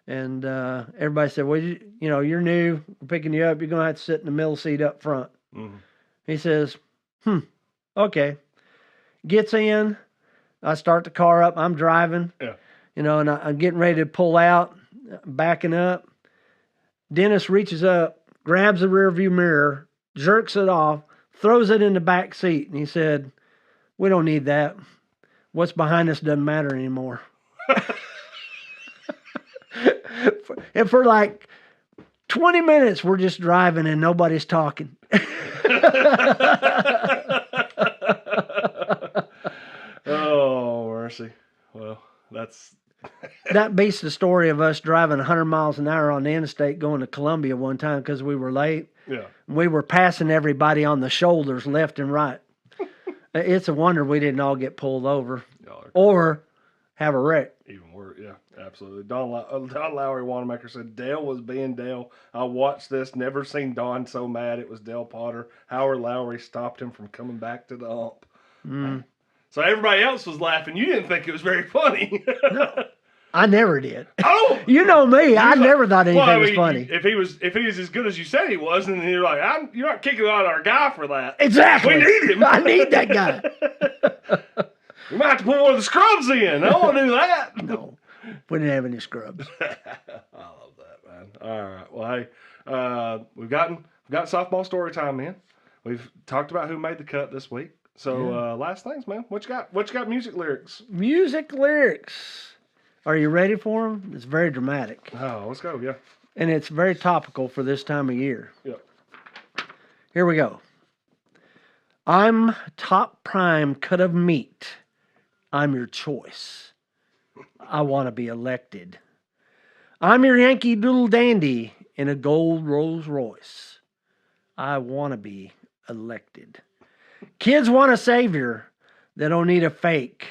And everybody said, "Well, you know, you're new. We're picking you up. You're going to have to sit in the middle seat up front." Mm-hmm. He says, okay. Gets in. I start the car up. I'm driving. Yeah. You know, and I'm getting ready to pull out, backing up. Dennis reaches up, grabs the rear view mirror, jerks it off, throws it in the back seat. And he said, "We don't need that. What's behind us doesn't matter anymore." And for like 20 minutes, we're just driving and nobody's talking. Oh, mercy. Well, that beats the story of us driving 100 miles an hour on the interstate going to Columbia one time because we were late. Yeah. We were passing everybody on the shoulders left and right. It's a wonder we didn't all get pulled over or have a wreck. Even worse, yeah, absolutely. Don Lowry Wanamaker said, "Dale was being Dale. I watched this, never seen Don so mad. It was Dale Potter. Howard Lowry stopped him from coming back to the ump." So everybody else was laughing. You didn't think it was very funny. No, I never did. Oh, you know me. I never thought anything was funny. If he was as good as you said he was, and you're like, you're not kicking out our guy for that. Exactly. We need him. I need that guy. We might have to put one of the scrubs in. I don't want to do that. No, we didn't have any scrubs. I love that, man. All right. Well, hey, we've got softball story time, man. We've talked about who made the cut this week. So last things, man. What you got? What you got? Music lyrics. Music lyrics. Are you ready for them? It's very dramatic. Oh, let's go. Yeah. And it's very topical for this time of year. Yeah. Here we go. I'm top prime cut of meat. I'm your choice. I want to be elected. I'm your Yankee Doodle Dandy in a gold Rolls Royce. I want to be elected. Kids want a savior. They don't need a fake.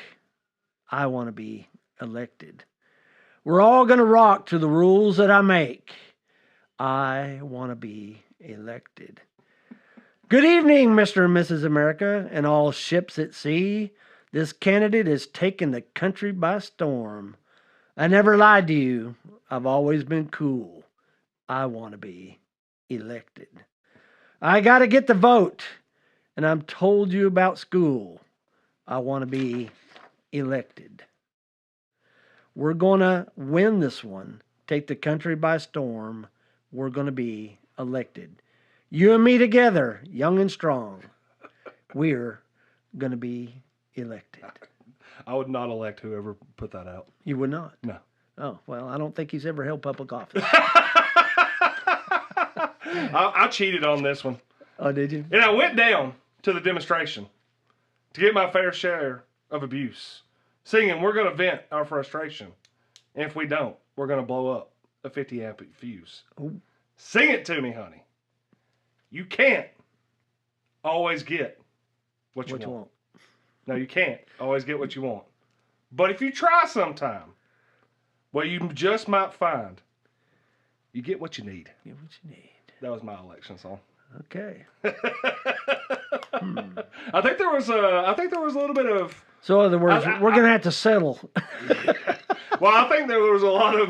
I want to be elected. We're all going to rock to the rules that I make. I want to be elected. Good evening, Mr. and Mrs. America and all ships at sea. This candidate is taking the country by storm. I never lied to you. I've always been cool. I want to be elected. I got to get the vote, and I'm told you about school. I want to be elected. We're going to win this one. Take the country by storm. We're going to be elected. You and me together, young and strong. We're going to be elected. I would not elect whoever put that out. You would not? No. Oh, well, I don't think he's ever held public office. I cheated on this one. Oh, did you? And I went down to the demonstration to get my fair share of abuse, singing, "We're going to vent our frustration. And if we don't, we're going to blow up a 50 amp fuse." Ooh. Sing it to me, honey. You can't always get what you want. No, you can't always get what you want. But if you try sometime, well, you just might find you get what you need. Get what you need. That was my election song. Okay. I think there was a little bit of. So in other words, we're gonna have to settle. Well, I think there was a little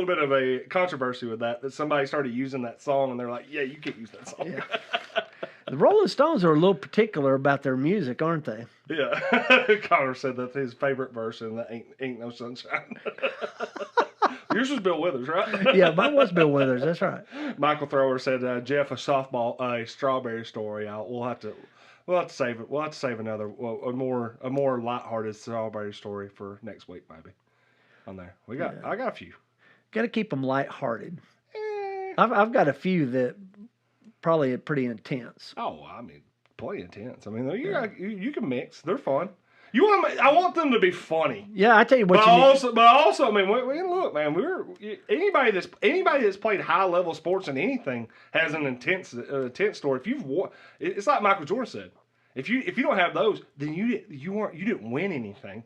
bit of a controversy with that somebody started using that song and they're like, yeah, you can't use that song. Yeah. The Rolling Stones are a little particular about their music, aren't they? Yeah. Connor said that his favorite verse in that ain't no sunshine. Yours was Bill Withers, right? Yeah, mine was Bill Withers. That's right. Michael Thrower said, Jeff, a strawberry story. We'll have to save it. We'll have to save another, a more lighthearted strawberry story for next week, maybe. On there, I got a few. Got to keep them lighthearted. I've got a few that probably are pretty intense. Oh, I mean, plenty intense. I mean, you can mix. They're fun. I want them to be funny. Yeah, I tell you what. But also, I mean, look, man. Anybody that's played high level sports in anything has an intense story. It's like Michael Jordan said. If you don't have those, then you didn't win anything.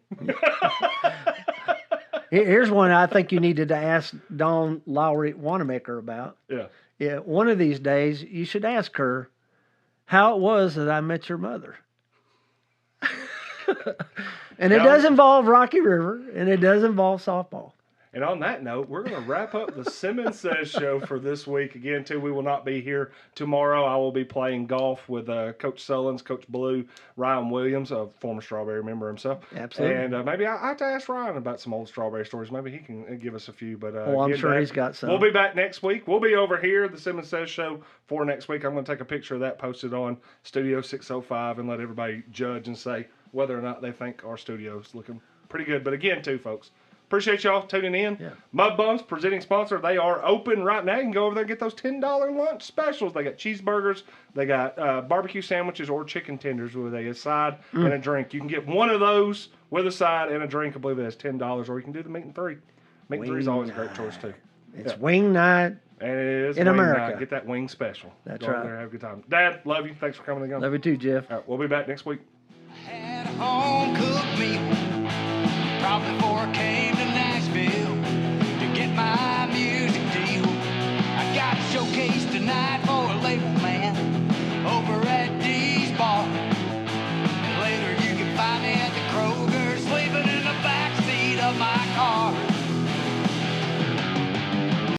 Here's one I think you needed to ask Dawn Lowry Wanamaker about. Yeah. Yeah. One of these days, you should ask her how it was that I met your mother. And it does involve Rocky River, and it does involve softball. And on that note, we're going to wrap up the Simmons Says show for this week. Again, too, we will not be here tomorrow. I will be playing golf with Coach Sullins, Coach Blue, Ryan Williams, a former Strawberry member himself. Absolutely. And maybe I have to ask Ryan about some old Strawberry stories. Maybe he can give us a few. But I'm sure he's got some. We'll be back next week. We'll be over here, the Simmons Says show, for next week. I'm going to take a picture of that, post it on Studio 605, and let everybody judge and say whether or not they think our studio's looking pretty good. But again, too, folks, appreciate y'all tuning in. Yeah. Mud Buns, presenting sponsor, they are open right now. You can go over there and get those $10 lunch specials. They got cheeseburgers, they got barbecue sandwiches or chicken tenders with a side and a drink. You can get one of those with a side and a drink. I believe that's $10, or you can do the meat and three. Meat and three is always a great choice, too. It's wing night. And it is in America. Night. Get that wing special. That's go right. Over there, have a good time. Dad, love you. Thanks for coming again. Love you too, Jeff. All right, we'll be back next week. Had a home-cooked meal, probably before I came to Nashville to get my music deal. I got showcased tonight for a label